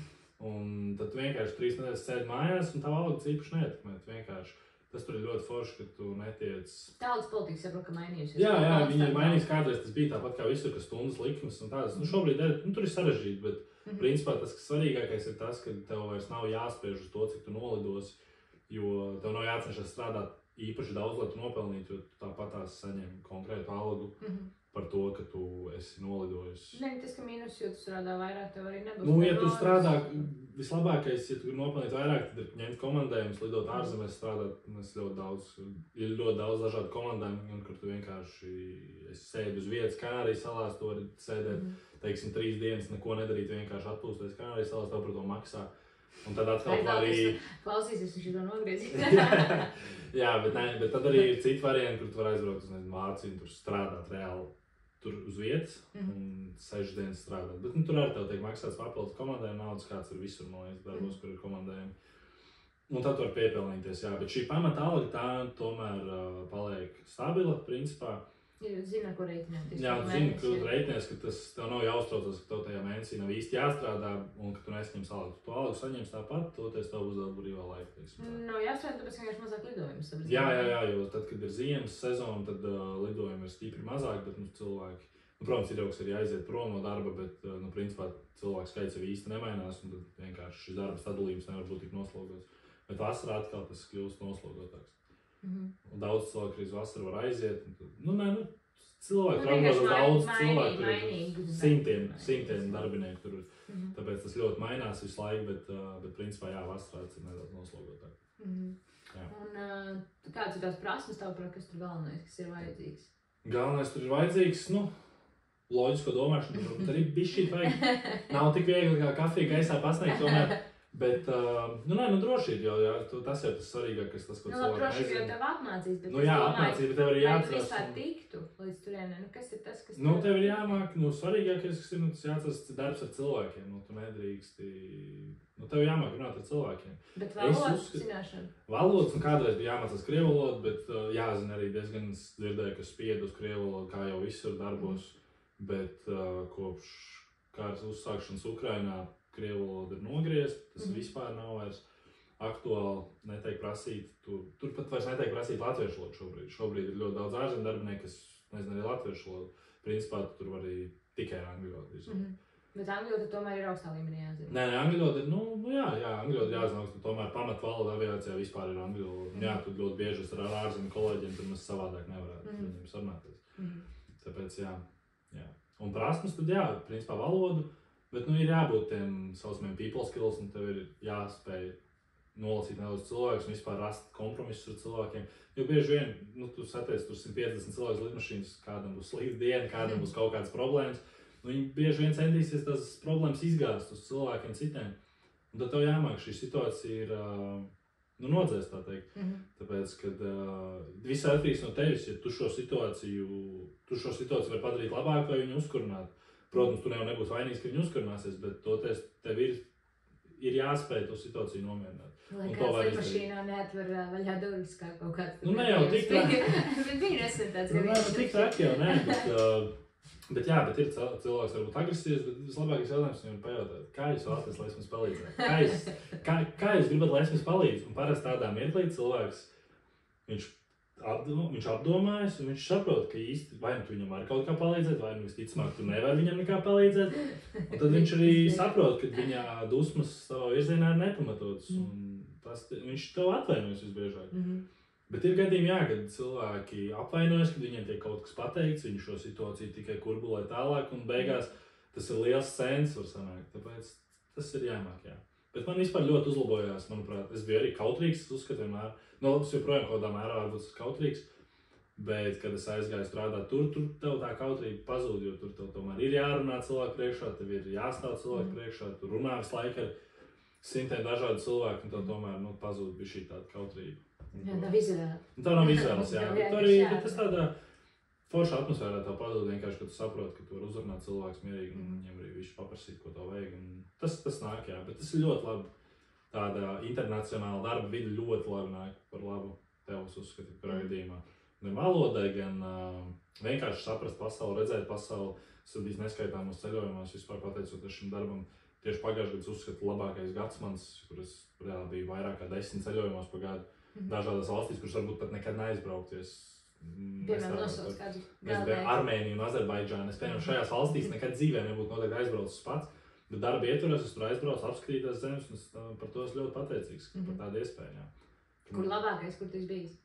Un tad tu vienkārši 3 nedēļas sēdi mājās, un tā algas īpaši neietekmē. Vienkārši tas tur ir ļoti forši, ka tu netiec. Tādas politikas, saprot, ka mainījusies. Jā, viņi ir mainījis kādreiz, tas bija tāpat kā visur, ka stundas likmes un tādas. Šobrīd tur ir sarežģīti, bet principā tas, kas svarīgākais ir tas, ka tev vairs nav jāspiež uz to, cik tu nolidosi, jo tev nav jācenšas strādāt īpaši daudz, lai tu nopelnītu, jo tāpat tās saņem konkrētu algu par to, ka tu esi nolidojis. Ne, tas, ka mīnus, jo tu strādā vairāk, tev arī nebūs. Ja tu strādā, vislabākais, ja tu nopelnīt vairāk, tad ir ņemt komandējumus, lidot ārzemēs, strādāt, ir ļoti daudz dažādu komandējumu, kur tu vienkārši sēdi uz vietas Kanārijas salās, tu vari sēdēt, teiksim, 3 dienas, neko nedarīt, vienkārši atpūsties Kanārijas salās, tev par to maksā. Un tad atkal arī... Klausīsies, viņš to nogriezīs. Jā, bet tad arī ir citi varianti, kur tu vari aizbraukt uz Vāciju un tur strādāt reāli tur uz vietas un 6 dienas strādāt. Bet tur arī tev tiek maksāts papildus komandējumi, naudas kāds ir visur, man liekas, darbos, kur ir komandējumi. Un tad tu vari piepelnīties, jā. Bet šī pamata alga tā tomēr paliek stabila, principā. Zina, ko reiķināt. Jā, tu zini, ka reiķinies, ka tas tev nav jāuztraucas, ka tev tajā mēnesī nav īsti jāstrādā un ka tu nesaņems algu. Tu algu saņems tāpat, toties tev būs daudz brīvā laika. Nav jāstrādā, tāpēc vienkārši mazāk lidojumus. Jā, jo tad, kad ir ziemas sezona, tad lidojumi ir stipri mazāk, bet cilvēki, protams, ir jau, kas arī aiziet prom no darba, bet, principā, cilvēku skaits jau īsti nemainās un tad vienkārši šis darba sadalījums nevar būt tik noslogots. Bet vasarā atkal tas kļūst noslogotāks. Un daudz cilvēku arī uz vasaru var aiziet. Cilvēki raugot daudz cilvēku, simtiem darbinieku tur. Tāpēc tas ļoti mainās visu laiku, bet principā jā, vasarā tas ir nedaudz noslogotāk. Un kāds ir tās prasmes tavuprāt, kas tur galvenais, kas ir vajadzīgs? Galvenais tur ir vajadzīgs, loģisko domāšanu, tur arī bišķīt vajag. Nav tik viegli kā kafija gaisā pasniegt tomēr. Bet, drošība, jo tas ir tas svarīgākais, tas, ko cilvēki nezina. Drošība jau tev apmācīs, bet apmācība, bet tev arī jāatcerās. Vai tu vispār tiktu līdz turienei? Kas ir tas, kas... Tev ir jāmāk, svarīgākais, kas ir, tas jāatcerās darbs ar cilvēkiem, tu nedrīksti... Tev jāmāk runāt ar cilvēkiem. Bet valodas zināšana? Valodas, kādreiz bija jāmācās krievu valodu, bet jāzina arī diezgan dzirdēju, ka spied uz krievu valodu, kā jau visur darbos, bet kopš kāras uzsākšanas Ukrainā krievu valoda ir nogriezta, tas vispār nav vairs aktuāli, netiek prasīt, tur pat vairs netiek prasīt latviešu valodu šobrīd. Šobrīd ir ļoti daudz ārzemju darbinieku, kas nezina arī latviešu valodu. Principā tur var arī tikai angļu valodu. Bet angļu valoda tomēr ir augstā līmenī jāzina. Nē, angļu valoda ir, angļu valoda jāzina, ka tomēr pamatvaloda aviācijā vispār ir angļu valoda. Jā, tu ļoti bieži ar ārzemju kolēģiem, tur mēs savādāk nevarētu viņiem sarunāties. Tāpēc jā. Un prasmes tad jā, principā valodu. Bet ir jābūt tiem saucamiem people skills, un tev ir jāspēj nolasīt nedaudz cilvēkus un vispār rast kompromisus ar cilvēkiem. Jo bieži vien, tu satiec tur 150 cilvēkus lidmašīnas, kādam būs slikta diena, kādam būs kaut kādas problēmas. Viņi bieži vien centīsies tās problēmas izgāzt uz cilvēkiem citiem. Un tad tev jāmāk šī situācija ir nodzēst, tā teikt. Tāpēc, kad viss atkarīgs no tevis, ja tu šo situāciju vari padarīt labāk vai viņu uzkurināt. Protams, tu nebūsi vainīgs, ka viņi uzkurināsies, bet toties tev ir jāspēj to situāciju nomierināt. Lai kāds lidmašīnā neatver vaļā durvis kā kaut kāds... Ne jau tik traki. Bet viņi nesen tāds gadījums. Tik traki jau nē, bet ir cilvēks varbūt agresīvs, bet vislabākais jautājums viņam pajautāt, kā jūs vēlaties, lai es jums palīdzētu? Kā jūs gribat, lai es jums palīdzu? Un parasti tādā mirklī cilvēks, viņš apdomājas, un viņš saprot, ka īsti vai nu tu viņam var kaut kā palīdzēt, vai nu visticamāk tu nevari viņam nekā palīdzēt. Un tad viņš arī saprot, ka viņa dusmas savā virzienā ir nepamatotas, un viņš tev atvainojas visbiežāk. Bet ir gadījumi, kad cilvēki apvainojas, kad viņiem tiek kaut kas pateikts, viņi šo situāciju tikai kurbulē tālāk, un beigās tas ir liels sens var sanākt, tāpēc tas ir jāmāk, jā. Bet man vispār ļoti uzlabojās, manuprāt, es biju arī kautrīgs, es uzskatu vienmēr. Es joprojām kaut kādā mērā varbūt esmu kautrīgs, bet, kad es aizgāju strādāt, tur tev tā kautrība pazūd, jo tur tev tomēr ir jārunā cilvēku priekšā, tev ir jāstāv cilvēku priekšā, tu runā visu laiku ar simtiem dažādu cilvēku, un tev tomēr pazūd bija šī tāda kautrība. Jā, nav izvēle. Tā nav izvēles, jā. Bet tas tādā forša atmosfērā tev padod vienkārši, ka tu saproti, ka tu vari uzrunāt cilvēkus mierīgi un viņiem arī visu paprasīt, ko tev vajag. Un tas nāk, jā, bet tas ir ļoti labi. Tāda internacionāla darba vide ļoti labi nāk par labu tev uzskatīt, kurā gadījumā. Gan valodai, gan vienkārši saprast pasauli, redzēt pasauli. Es esmu bijis neskaitāmos ceļojumos, vispār pateicoties šim darbam. Tieši pagājušajā gadā uzskatu labākais gads mans, kuras reāli bija vairāk kā 10 ceļojumos pa gadu. Dažādās valstīs, kuras varbūt pat nekad neaizbraukties. Piemēram, nosauc kādu galvenais. Armēniju un Azerbaidžānu. Es, piemēram, šajās valstīs nekad dzīvē nebūtu noteikti aizbraucis pats. Bet darba ietvaros es tur aizbraucu, apskatīju tās zemes, un par to es ļoti pateicīgs par tādu iespēju. Jā. Kur labākais, kur tu esi bijis?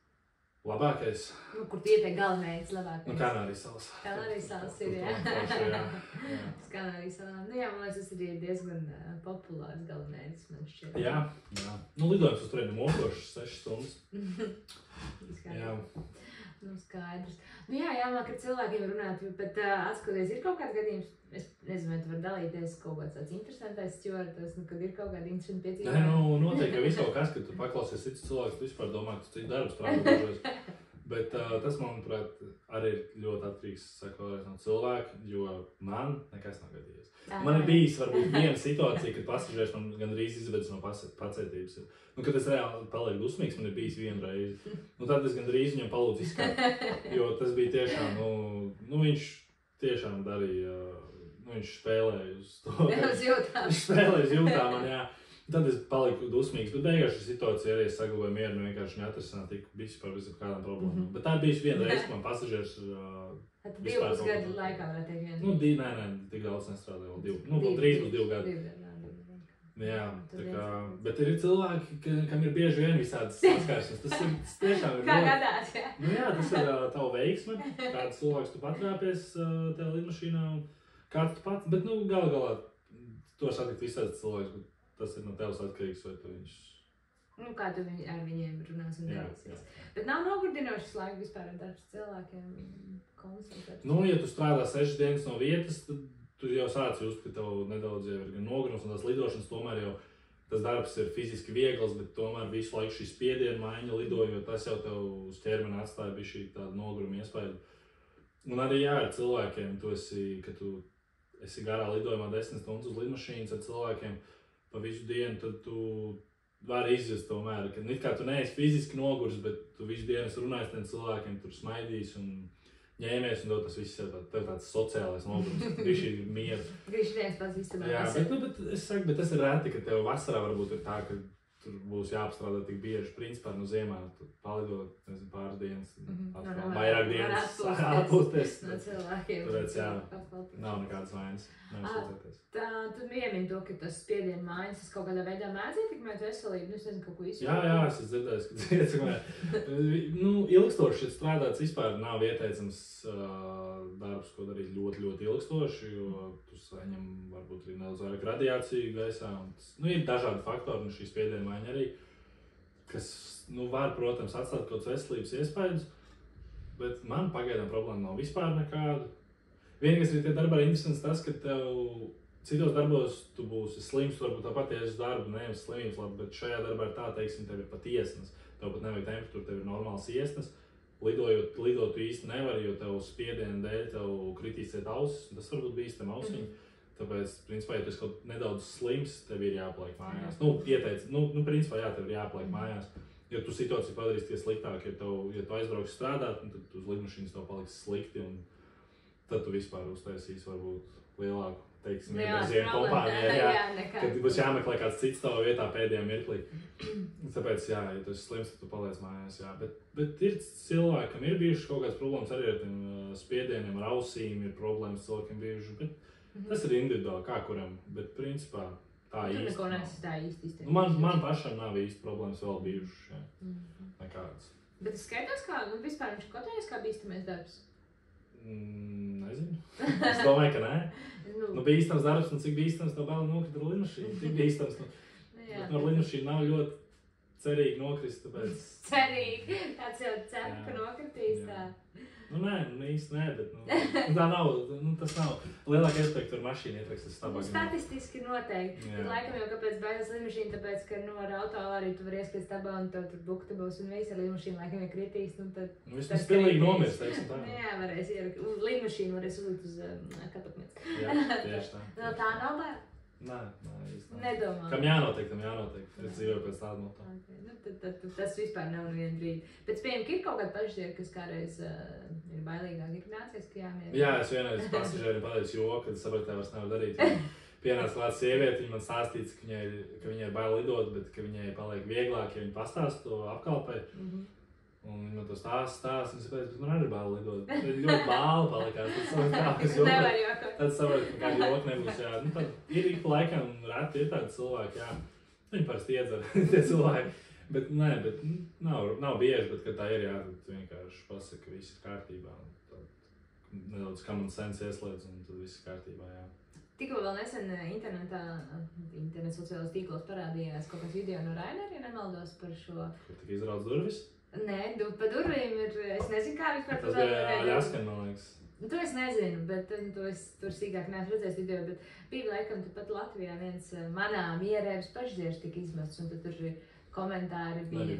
Labākais? Kur tu ieteikt galvenais labākais? Kanārijas salas. Kanārijas salas ir, jā. Kanārijas salām. Jā, man liekas, tas ir diezgan populārs galvenais, man šķiet. Jā. Lidojums uz turieni mokošs 6 stundas. Jā. Skaidrs. Jā, jāmāk ar cilvēkiem runāt, bet atskatoties, ir kaut kāds gadījums, es nezinu, vai tu vari dalīties kaut kāds tāds interesantais stjordos, kad ir kaut kāda interesanta piedzīvojuma. Nē, noteikti, ka viss kaut kas, kad tu paklausies citus cilvēkus, tu vispār domā, ka tu citu darbu strādā. Bet tas, manuprāt, arī ir ļoti atkarīgs no cilvēka, jo man nekas nav gadījies. Man ir bijis varbūt viena situācija, kad pasažieris man gandrīz izvedis no pacietības. Kad es reāli palieku dusmīgs, man ir bijis viena reize. Tad es gandrīz viņam palūdzu izskāt, jo tas bija tiešām, viņš tiešām darīja, viņš spēlēja uz to. Viņš spēlēja uz jūtām man, jā. Tad es paliku dusmīgs, bet beigās šī situācija arī saglabāja mieru un vienkārši neatrisināt tik visu par visu kādām problēmām. Bet tā bija viena reize, ka man pasažieris Tad 12 gadu laikā varētu teikt vienu? Nē, tik daudz nestrādāju, vēl 3 plus 2 gadu. Jā, tā kā, bet ir cilvēki, kam ir bieži vien visādas saskarsmes. Tas ir tiešām ir kā gadās, jā. Jā, tas ir tava veiksme, kāds cilvēks tu patrāpies tajā lidmašīnā un kāds tu pats, bet galā to satikt visādas cilvēks, bet tas ir no tevs atkarīgs, vai tu viņš... Kā tu ar viņiem runās un dalīsies. Bet nav nogurdinošs laiks vispār ar darbs cilvēkiem konsultēt? Ja tu strādā 6 dienas no vietas, tad tu jau sāc just, ka tev nedaudz jau ir gan nogurums un tās lidošanas, tomēr jau tas darbs ir fiziski viegls, bet tomēr visu laiku šī spiediena maiņa lidojot, tas jau tev uz ķermeni atstāja bija šī tāda noguruma iespēja. Un arī jā, ar cilvēkiem, ka tu esi garā lidojumā 10 stundas uz lidmašīnas ar cilvēkiem pa visu dienu, tad tu vari izjust tomēr, ka it kā tu neesi fiziski nogurs, bet tu visu dienu runāji ar tiem cilvēkiem, tur smaidīs un ņēmies, un tas viss ir tāds sociālais nogurs, viņš ir mieru. Viņš viens pats istabā. Jā, bet es saku, bet tas ir reti, ka tev vasarā varbūt ir tā, ka tur būs jāapstrādā tik bieži. Principā no ziemā tu palidot, nezinu, pāris dienas, vairāk dienas atpūsties. No cilvēkiem. Tāpēc, jā, nav nekādas vainas. Tu iemini to, ka tas spiediena maiņas, tas kaut kādā veidā mēdz ietekmēt veselību, es nezinu, kaut ko izsaka. Jā, es esmu dzirdējis, ka ietekmē. Ilgstoši strādāts vispār nav ieteicams darbs, ko darīt ļoti, ļoti ilgstoši, jo tu saņem varbūt arī nedaudz vairāk radiāciju gaisā. Ir dažādi faktori, un šī spiediena maiņa arī, kas var, protams, atstāt kaut kāds veselības iespējas, bet man pagaidām problēma nav vispār nekādu. Vienīgais arī tie darbā ir interesants tas, ka tev citos darbos tu būsi slims, varbūt tāpat ies uz darbu, nevis slimības labi, bet šajā darbā ir tā, teiksim, tev ir pat iesnas. Tev pat nevajag temperatūru, tev ir normāls iesnas. Lidot tu īsti nevari, jo tev spiediena dēļ tev kritīs ausis, un tas varbūt bīstam ausiņi. Tāpēc, principā, ja tu esi kaut nedaudz slims, tev ir jāpaliek mājās. Principā, jā, tev ir jāpaliek mājās. Jo tu situāciju padarīsi tie sliktāk, ja tu aizbrauksi strādāt, tad uz lidmašīnas tev paliks slikti, un tad tu vispār uztaisīsi varbūt lielāku, teiksim, iebrauzienu kompānijā, kad būs jāmeklē kāds cits tavā vietā pēdējā mirklī. Tāpēc, jā, ja tu esi slims, tad tu paliec mājās, jā. Bet ir cilvēki, kam ir bijušas kaut kādas problēmas arī ar tiem spiedieniem, ar ausīm, ir problēmas cilvēkiem bijušas, bet tas ir individuāli, kā kuram, bet principā tā īsti. Tu neko neesi tā īsti izteikti. Man pašam nav īsti problēmas vēl bijušas, jā, nekādas. Bet es skaitos, kā, vispār viņš kotējas kā bīstamais darbs? Nezinu. Es domāju, ka nē. Bīstams darbs, un cik bīstams tev vēl nokrita ar lidmašīnu. Tik bīstams. Bet ar lidmašīnu nav ļoti cerīgi nokrist, tāpēc... Cerīgi, tāds jau cer, ka nokritīs tā. Nu, nē, īsti nē, bet tā nav, tas nav. Lielāka iespēja, ka tur mašīna ietraks uz stabā. Statistiski noteikti. Bet laikam jau kāpēc baidas lidmašīna, tāpēc, ka ar auto arī tu vari ieskriet stabā un tev tur bukta būs un visa lidmašīna laikam ir kritīs. Tad viss pilnīgi nomirst, teiksim tā. Jā, varēs ielikt. Lidmašīnu varēs uzlikt uz katapmets. Jā, tieši tā. No tā nav bail? Nē, īsti. Nedomā. Kam jānotiek. Es dzīvoju pēc tāda no tā. Tad tas vispār nav nevienu brīdi. Pēc pieejam, ka ir kaut kāda pašdiena, kas kādreiz ir bailīgāk, ir nācies, ka jāmierina. Jā, es vienreiz pasažieriem pateicu joku, kad es sapratu, ka vairs nevar darīt. Pienāca klāt sieviete, viņa man stāstīts, ka viņai bail lidot, bet ka viņai paliek vieglāk, ja viņa pastāst to apkalpē. Un viņa man to stāsta, un es teicu, bet man arī bail lidot. Tad ļoti bāli palikās. Nevar jokot. Tad sapratu, ka kāda joka nebūs, jā. Tad ir ik pa laikam reti ir tādi cilvēki, jā. Viņi parasti iedzer, tie cilvēki. Bet nē, nav bieži, bet kad tā ir, jā, tad vienkārši pasaka, ka viss ir kārtībā. Tad nedaudz common sense ieslēdz, un tad viss ir kārtībā, jā. Tikko vēl nesen internet sociālajos tīklos parādījās kaut kāds video no Rainera, ja nemaldos par šo. Kur tika izrauts durvis? Nē, pa durvīm ir, es nezinu, kā vispār. Tas bija Aļaskan, man liekas. To es nezinu, bet to es tur sīkāk neesmu redzējis video, bet bija laikam pat Latvijā viens manā mierēbas pašdzieris tika izmests, un tad tur komentāri bija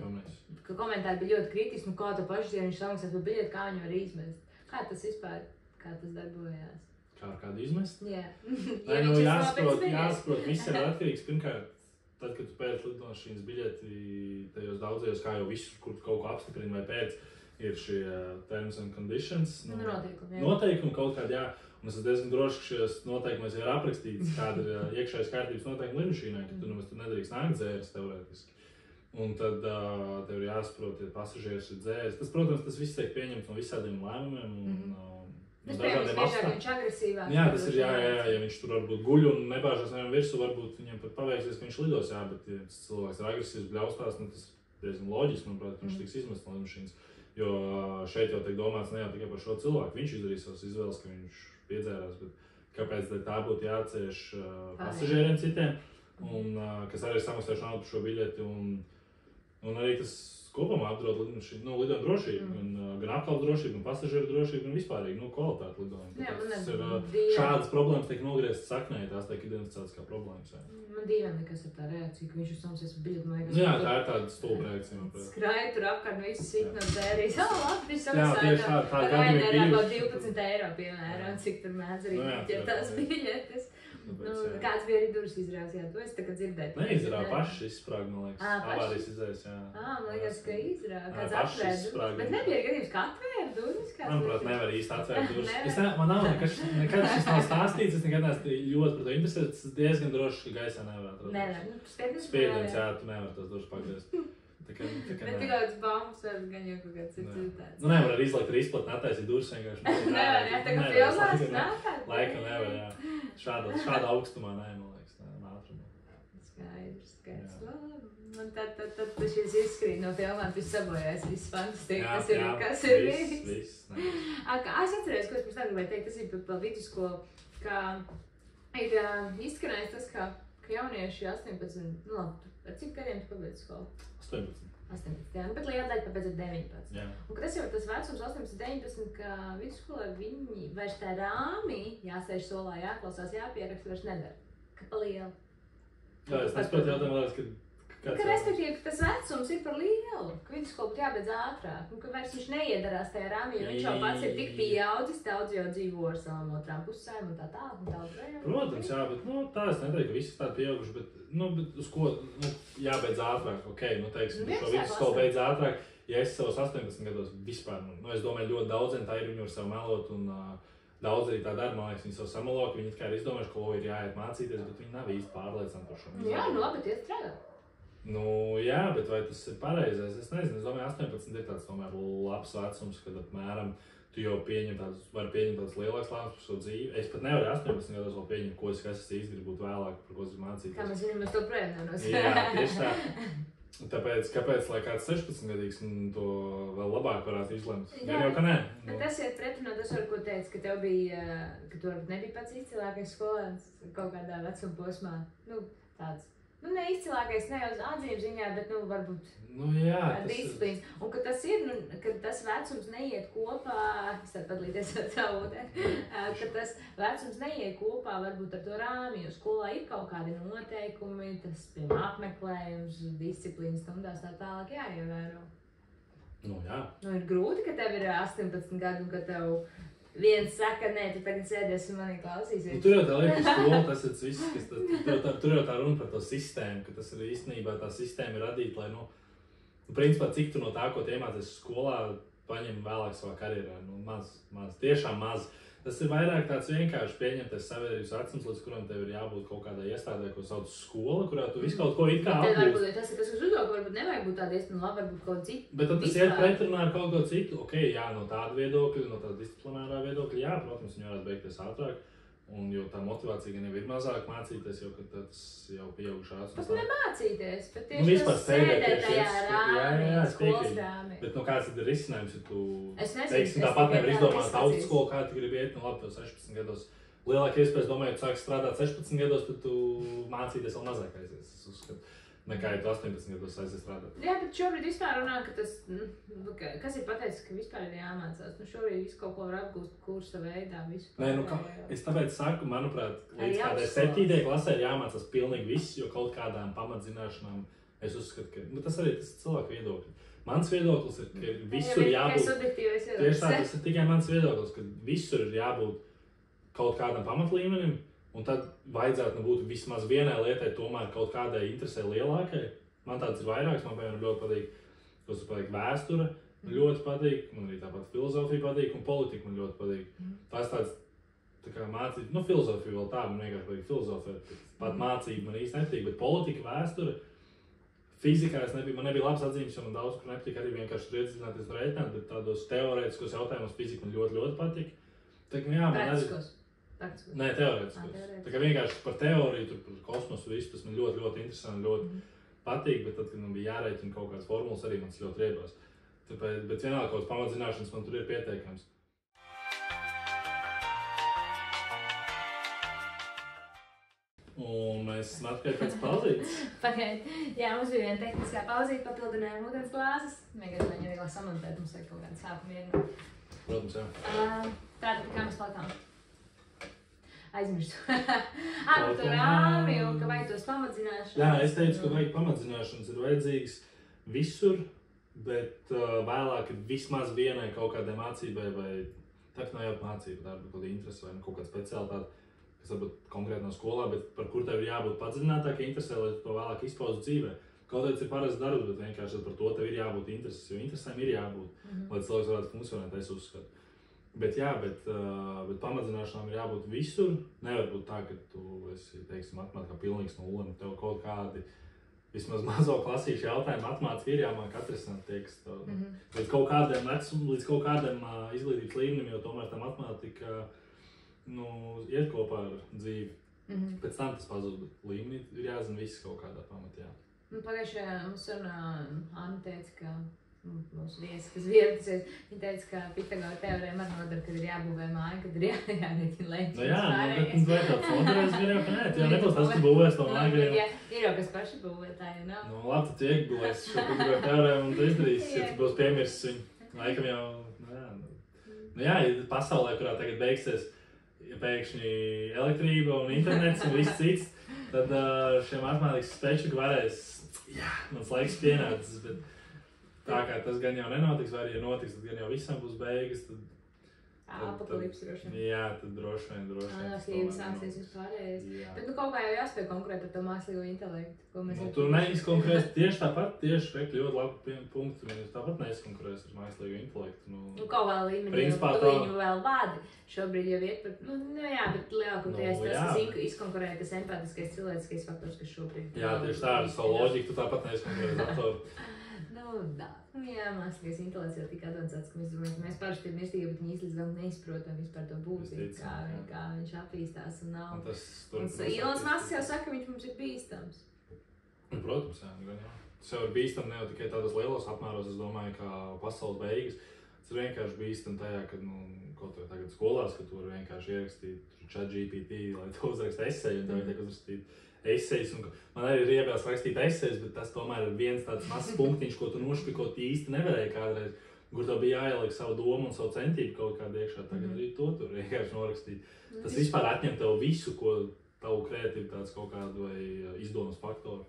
ļoti kritiski, kā to pašdzienu viņš samaksās par biļeti, kā viņu var izmest. Kā tas vispār, kā tas darbojās? Kā ar kādu izmest? Jā. Jāsaprot, viss ir atkarīgs. Pirmkārt, tad, kad tu pēc lidošanas biļeti, tajos daudzajos, kā jau visur, kur kaut ko apstiprina vai pēc, ir šie terms and conditions. Noteikumi kaut kādi, jā. Un es esmu diezgan droši, ka šajos noteikumos ir aprakstīts, kāda ir iekšējas kārtības noteikuma lidmašīnai, ka tu nemaz tur nedrīkst nākt dzēris teorētiski. Un tad tev ir jāsaprot, ja pasažieris ir dzēris. Tas, protams, tas viss tiek pieņemts no visādiem lēmumiem un dažādiem apstākļiem. Viņš agresīvāk. Jā, tas ir, ja viņš tur varbūt guļ un nebāžas nevienam virsū, varbūt viņam pat paveiksies, ka viņš lidos, jā, bet ja cilvēks ir agresīvs, bļaustās, tas diezgan loģiski, manuprāt, ka viņš tiks izmests no lidmašīnas. Jo šeit jau tiek domāts ne jau tikai par šo cilvēku, viņš izdarīs savas izvēles, ka viņš piedzērās, bet kāpēc tā būtu jācieš pasažieriem citiem, un kas arī samaksājuši naudu par šo biļeti, un arī tas kopumā apdraud lidojuma drošību, gan apkalpes drošību, gan pasažieru drošību, gan vispārīgi kvalitāti lidojuma. Šādas problēmas tiek nogrieztas saknē, tās tiek identificētas kā problēmas. Man dīvaini, kas ir tā reakcija, ka viņš uz samaksās par biļeti, man liekas. Jā, tā ir tāda stulba reakcija. Skrāja tur apkārt, visu sit no dzērijas. Labi, viņš samaksāja par Rainerā vēl 12 eiro, piemēram, cik tur mēdz arī ķert tās biļetes. Kāds bija arī durvis izrāvis, jā, to es tagad dzirdēju. Neizrāva, paši izsprāga, man liekas. Avārijas izrāvis, jā. Man liekas, ka izrāva, kāds atvēr durvis. Bet nebija gadījums, ka atvēr durvis? Manuprāt, nevar īsti atvērt durvis. Man nav nekad šis nav stāstīts, es nekad neesmu ļoti par to interesēts. Es diezgan droši, ka gaisā nevar atrast. Nevar, spiediens, jā, tu nevar tās durvis pagriezt. Bet tik kāds baumas var gan jau kaut kāds ir tāds. Nu nevar arī izlaikt ar izplatni, attaisīt durvis vienkārši. Nevar, jā, tā kā filmās nākāt. Laikam nevar, jā. Šāda augstumā, man liekas, ātrumā. Skaidrs. Un tad šis izskrīt no filmām, viss sabojās, viss fantastika, kas ir bijis. Viss. Es atceros, ko es pirms tā gribēju teikt, tas ir par vidusskolu, ka ir izskanējis tas, ka jaunieši 18, nu labi, ar cik gadiem tu pabeidz skolu? 18, jā, nu bet liela daļa pabeidz ar 19. Jā. Un tas jau tas vecums 18, 19, ka vidusskolā viņi vairs tā rāmī jāsēž solā, jāklausās, jāpieraksta, vairs nedara. Ka pa lielu. Jā, es nesaprotu jautājumu, liekas, ka respektīvi, ka tas vecums ir par lielu, ka vidusskola būtu jābeidz ātrāk, un ka vairs viņš neiedarās tajā rāmī, jo viņš jau pats ir tik pieaudzis, daudz jau dzīvo ar savām otrām pusēm un tā tālāk un tā otrējām. Protams, jā, bet tā es neteiktu, ka visi tādi pieauguši, bet uz ko jābeidz ātrāk, teiksim, šo vidusskolu beidz ātrāk, ja es savos 18 gados vispār, es domāju, ļoti daudziem tā ir, viņi var sev melot un daudz arī tā dara, man liekas, viņi sev samelo, ka viņi it kā ir izdomājuši, ko ir jāiet mācīties, bet viņi nav īsti pārliecināti par šo. Jā, labi, tie strādā. Jā, bet vai tas ir pareizais? Es nezinu, es domāju, 18 ir tāds tomēr labs vecums, kad apmēram tu jau vari pieņemt tāds lielāks lēmums par savu dzīvi. Es pat nevaru 18 gados vēl pieņemt, ko es īsti gribu būt vēlāk, par ko es gribu mācīties. Kā mēs zinām, mēs to projām nenos. Jā, tieši tā. Tāpēc, kāpēc, lai kāds 16-gadīgs to vēl labāk varētu izlemt? Jā, jau, ka nē. Bet tas iet pretinā tas, ko teici, ka tev bija, ka tu varbūt nebija pats izcilākais skolēns kaut kādā vecuma posmā. Tāds. neizcilākais ne uz atzīmes ziņā, bet, varbūt disciplīnas. Un, ka tas ir, ka tas vecums neiet kopā, es varu padalīties ar savu, ka tas vecums neiet kopā varbūt ar to rāmi, jo skolā ir kaut kādi noteikumi, tas, piemēram, apmeklējums, disciplīnas stundās tā tālāk jāievēro. Jā. Ir grūti, ka tev ir 18 gadi un ka tev viens saka, nē, tu tagad sēdies un manī klausīsies. Tur jau tā lieta skola, tas ir viss, kas tur jau tā runa par to sistēmu, ka tas ir īstenībā tā sistēma ir radīta, lai, principā, cik tu no tā, ko tu iemācies skolā, paņem vēlāk savā karjerā. Maz, tiešām maz. Tas ir vairāk tāds vienkārši pieņemties sabiedrības vecums, līdz kuram tev ir jābūt kaut kādai iestādē, ko sauc skola, kurā tu visu kaut ko it kā apgūst. Varbūt tas ir tas, kas uzdod, varbūt nevajag būt tāda iespēja, varbūt kaut citu. Bet tad tas iet pretrunā ar kaut ko citu. No tāda viedokļa, no tāda disciplinārā viedokļa, protams, viņi varētu beigties ātrāk. Un jo tā motivācija gan jau ir mazāk mācīties, jo tas jau pieaugušās. Pat nemācīties, bet tieši tas sēdēt tajā rāmī, skolas rāmī. Bet kāds tad ir risinājums, ja tu, teiksim, tāpat nevar izdomāt augstskolu, kā tu gribi iet, labi, tev 16 gados. Lielāka iespējas domāju, ja tu sāksi strādāt 16 gados, tad tu mācīties vēl mazāk aizies, es uzskatu. Nekā ja tu 18 gados aizies strādāt. Jā, bet šobrīd vispār runā, ka tas, kas ir pateicis, ka vispār ir jāmācās. Šobrīd visu kaut ko var apgūst kursa veidā, vispār. Es tāpēc saku, manuprāt, līdz kādai 7. klasē ir jāmācās pilnīgi viss, jo kaut kādām pamatzināšanām es uzskatu, ka tas arī tas cilvēku viedokļi. Mans viedoklis ir, ka visur jābūt. Tieši tā, tas ir tikai mans viedoklis, ka visur ir jābūt kaut kādam pamatlīmenim. Un tad vajadzētu būt vismaz vienai lietai, tomēr kaut kādai interesē lielākai. Man tāds ir vairāks, man piemēram ļoti patīk vēsture, man ļoti patīk, man arī tāpat filozofija patīk un politika man ļoti patīk. Tās tāds, tā kā mācība, filozofija vēl tā, man vienkārši patīk filozofēt, pat mācība man īsti nepatīk, bet politika, vēsture, fizikā man nebija labs atzīmes, jo man daudz kur nepatīk arī vienkārši tur iedzināties un rēķināt, bet tādos teorētiskos jautājumos fizika man ļoti patīk. Nē, teorētiskos. Tā kā vienkārši par teoriju, tur par kosmosu visu, tas man ļoti interesanti, ļoti patīk, bet tad, kad man bija jārēķina kaut kādas formulas, arī man tas ļoti riebās. Bet vienalga kaut kāds pamatzināšanas man tur ir pieteikams. Un mēs esam atpakaļ pēc pauzītes. Jā, mums bija viena tehniskā pauzīte, papildinājām ūdens glāzes. Vienkārši viņu vieglāk samontēt, mums vajag kaut kādu sāpu mierinu. Protams, jā. Tātad, kā mēs palikām? Aizmirstu. Par to rāmi un ka vajag tos pamatzināšanas. Jā, es teicu, ka vajag pamatzināšanas ir vajadzīgas visur, bet vēlāk vismaz vienai kaut kādai mācībai vai tā, ka nav jābūt mācība, tā ir kaut kāda interese vai kaut kāda specialitāte, kas varbūt konkrēti nav skolā, bet par kur tev ir jābūt padziļinātākai interesē, lai tu to vēlāk izpaustu dzīvē. Kaut kāds ir parasts darbs, bet vienkārši par to tev ir jābūt intereses, jo interesēm ir jābūt, lai cilvēks varētu funkcionēt, es uzskatu. Bet pamatzināšanām ir jābūt visur. Nevar būt tā, ka tu esi, teiksim, matemātikā pilnīgs nulle, un tev kaut kādi vismaz mazo klasīšu jautājumu matemātika ir jāmāk atrisināt, teiks. Līdz kaut kādam izglītības līmenim, jo tomēr tā matemātika iet kopā ar dzīvi. Pēc tam tas pazūd, bet līmenī ir jāzina viss kaut kādā pamatā. Pagājušajā mums sarunā Anna teica, ka mūsu viesi, kas vietas, viņa teica, ka Pitagora teorēma ar nodara, kad ir jābūvē māja, kad ir jārēķina leņķis. Bet vai tāds nodarēs gan jau, ka nē, tu jau nebūs tas, ka būvēs to māju. Ir jau kas paši būvētāji, nav? Labi, tu iekbūvēs šo Pitagora teorēmu un tu izdarīsi, ja tu būs piemirsis viņu. Laikam jau, ja pasaulē, kurā tagad beigsies pēkšņi elektrība un internets un viss cits, tad šie matemātikas spečuki varēs, mans laiks pienācis, bet tā kā tas gan jau nenotiks, vai arī notiks, tad gan jau visam būs beigas, tad... Apakalips droši vien. Jā, tad droši vien. Anarhija sāksies vispārējais. Bet kaut kā jau jāspēj konkurēt ar to mākslīgo intelektu, ko mēs... Tu neizkonkurēsi tieši tāpat, ļoti labi punkti, viņi tāpat neizkonkurēs ar mākslīgo intelektu. Kaut vēl līmenī, tu viņu vēl vādi. Šobrīd jau iet par... bet lielākoties tas izkonkurēja tas empātiskais cilvēciskais faktors, kas šobrīd... Jā, tieši tā, ar savu loģiku tu tāpat neizkonkurēsi datoru. Mākslīgais intelekts jau tika advancēts, ka mēs parasti tie mirstīgi, bet viņi līdz galam neizprotam vispār to būtību, kā viņš attīstās un nav. Un Ilons Masks jau saka, ka viņš mums ir bīstams. Protams, jā. Tas jau ir bīstami ne jau tikai tādos lielos apmēros, es domāju, kā pasaules beigas. Tas ir vienkārši bīstam tajā, kad, kaut vai tagad skolās, ka tu vari vienkārši ierakstīt ChatGPT, lai tu uzrakst eseju, un tev tiek uzrakstīt esejus. Man arī ir iebilst rakstīt esejus, bet tas tomēr ir viens tāds mazs punktiņš, ko tu nošpikot īsti nevarēji kādreiz, kur tev bija jāieliek savu domu un savu centību kaut kādā iekšā. Tagad arī to tur vienkārši norakstīt. Tas vispār atņem tev visu, ko tavu kreativitātes kaut kādu vai izdomas faktoru.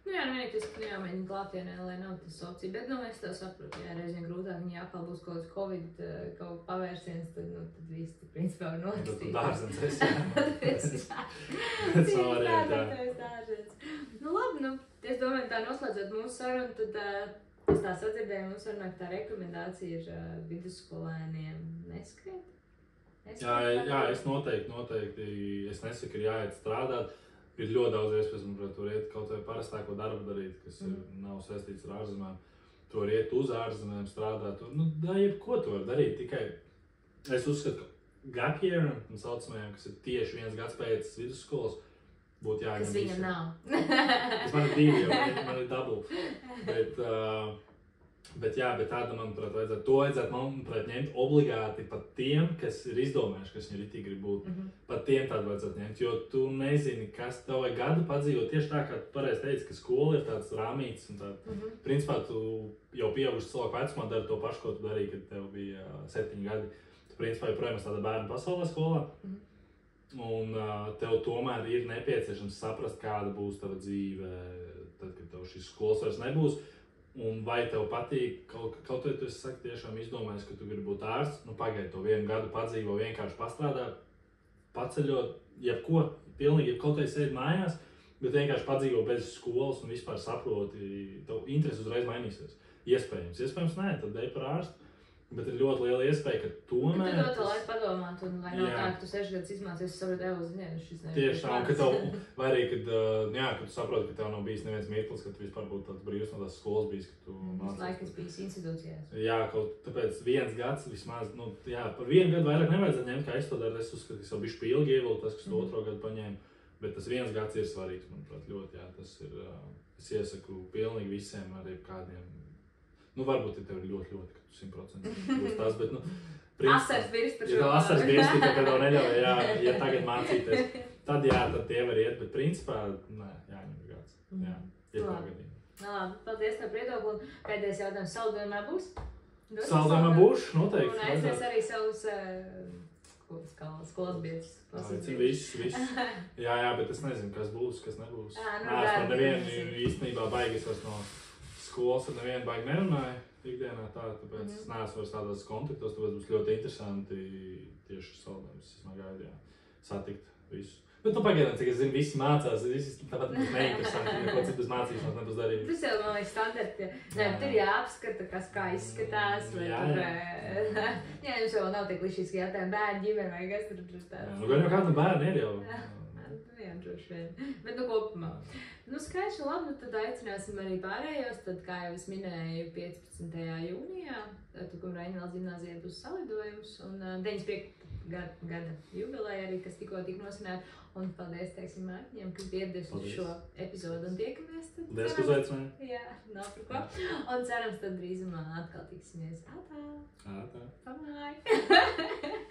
Jā, tas jāmēģina klātienē, lai nav tas opcija, bet, es tev saprotu, reizēm grūtāk, ja atkal būs kaut kāds Covid, kaut pavērsiens, tad viss, principā, var norakstīt. Tad dārzens esi, jā. Labi, es domāju, tā noslēdzot mūsu sarunu, tad es tā sadzirdēju, mums sarunā, ka tā rekomendācija ir vidusskolēniem neskriet. Jā, es noteikti, es nesaku, ir jāiet strādāt. Ir ļoti daudz iespējas, manuprāt, tur iet kaut vai parastāko darbu darīt, kas nav saistīts ar ārzemēm. Tur iet uz ārzemēm strādāt, jebko tu vari darīt, tikai es uzskatu, ka gap year, un saucamajam, kas ir tieši 1 gads pēc vidusskolas, būtu jāņem. Kas viņam nav. Tas man ir 2 jau, man ir double. Bet tāda, manuprāt, vajadzētu ņemt obligāti pat tiem, kas ir izdomājuši, kas viņi ritīgi grib būt. Pat tiem tādu vajadzētu ņemt, jo tu nezini, kas tev vajag gadu padzīvot. Tieši tā, kā tu pareizi teici, ka skola ir tāds rāmīts un principā tu jau pieauguši cilvēku vecumā dari to pašu, ko tu darīji, kad tev bija 7 gadi. Tu principā joprojām esi tāda bērnu pasaulē skolā. Un tev tomēr ir nepieciešams saprast, kāda būs tava dzīve, tad, kad tev šis skolas vairs nebūs. Un vai tev patīk, kaut vai tu esi tiešām izdomājis, ka tu gribi būt ārsts, pagaidi to 1 gadu padzīvo, vienkārši pastrādā, paceļot, jebko, pilnīgi, kaut vai sēdi mājās, bet vienkārši padzīvo bez skolas un vispār saproti, tev interesi uzreiz mainīsies. Iespējams nē, tad dej par ārstu. Bet ir ļoti liela iespēja, ka tomēr... Tu to laiku padomāt, un lai nav tā, ka tu 6 gadus izmācies, saproti, šis nevis. Tieši tā, un ka tev, vai arī, kad tu saproti, ka tev nav bijis neviens mirklis, ka tu vispār būtu tāds brīvs no tās skolas bijis, ka tu mācies. Laiks bijis institūcijās. Jā, tāpēc 1 gads vismaz, par 1 gadu vairāk nevajadzētu ņemt, kā es to daru. Es uzskatu, ka es jau bišķi ilgi ievilku, tas, kas to 2. gadu paņēma, bet tas 1 gads ir svarīgs, manuprāt, ļoti, jā, tas ir, es iesaku pilnīgi visiem, arī kādiem. Varbūt tev ir ļoti, ka tu 100% būs tās, bet, Asars virs par šo. Ja asars virs, ka tev neļauj, ja tagad mācīties, tad tie var iet, bet principā, jāņem gads. Jā, Labi, paldies tev, Priedok, un pēdējais jautājums saldējumā būs? Saldējumā būs, noteikti. Un aizvies arī savus skolas biedrus. Viss. Jā, bet es nezinu, kas būs, kas nebūs. Par nevienu īstenībā baigas vairs no skolas ar nevienu baigi nerunāju ikdienā tāpēc es neesmu vairs tādos kontaktos, tāpēc būs ļoti interesanti tieši saldējumus, es gaidu, satikt visus. Bet pagaidām, cik es zinu, visi mācās, tāpat būs neinteresanti, neko citus mācīšanos nebūs darīt. Tas jau, man liekas, standarti, tur jāapskata, kas kā izskatās, vai tur, jums jau nav tik klišīski jautājumi bērni ģimeni, vai kas tur tāds. Gan jau kādam bērni ir jau. Jā, droši vien. Bet, kopumā. Skaidrs, labi, tad aicināsim arī pārējos, tad, kā jau es minēju, 15. jūnijā, Tukuma Raņvalds ģimnāzijā būs salidojums, un 95. gada jubileja arī, kas tikko tika nosvinēta, un paldies, teiksim, Mārķiem, kas ieradies uz šo epizodu, un tiekamies tad. Paldies, ka uzaicināji. Jā, nav par ko. Un cerams, tad drīzumā atkal tiksimies. Atā. Atā. Pamāj.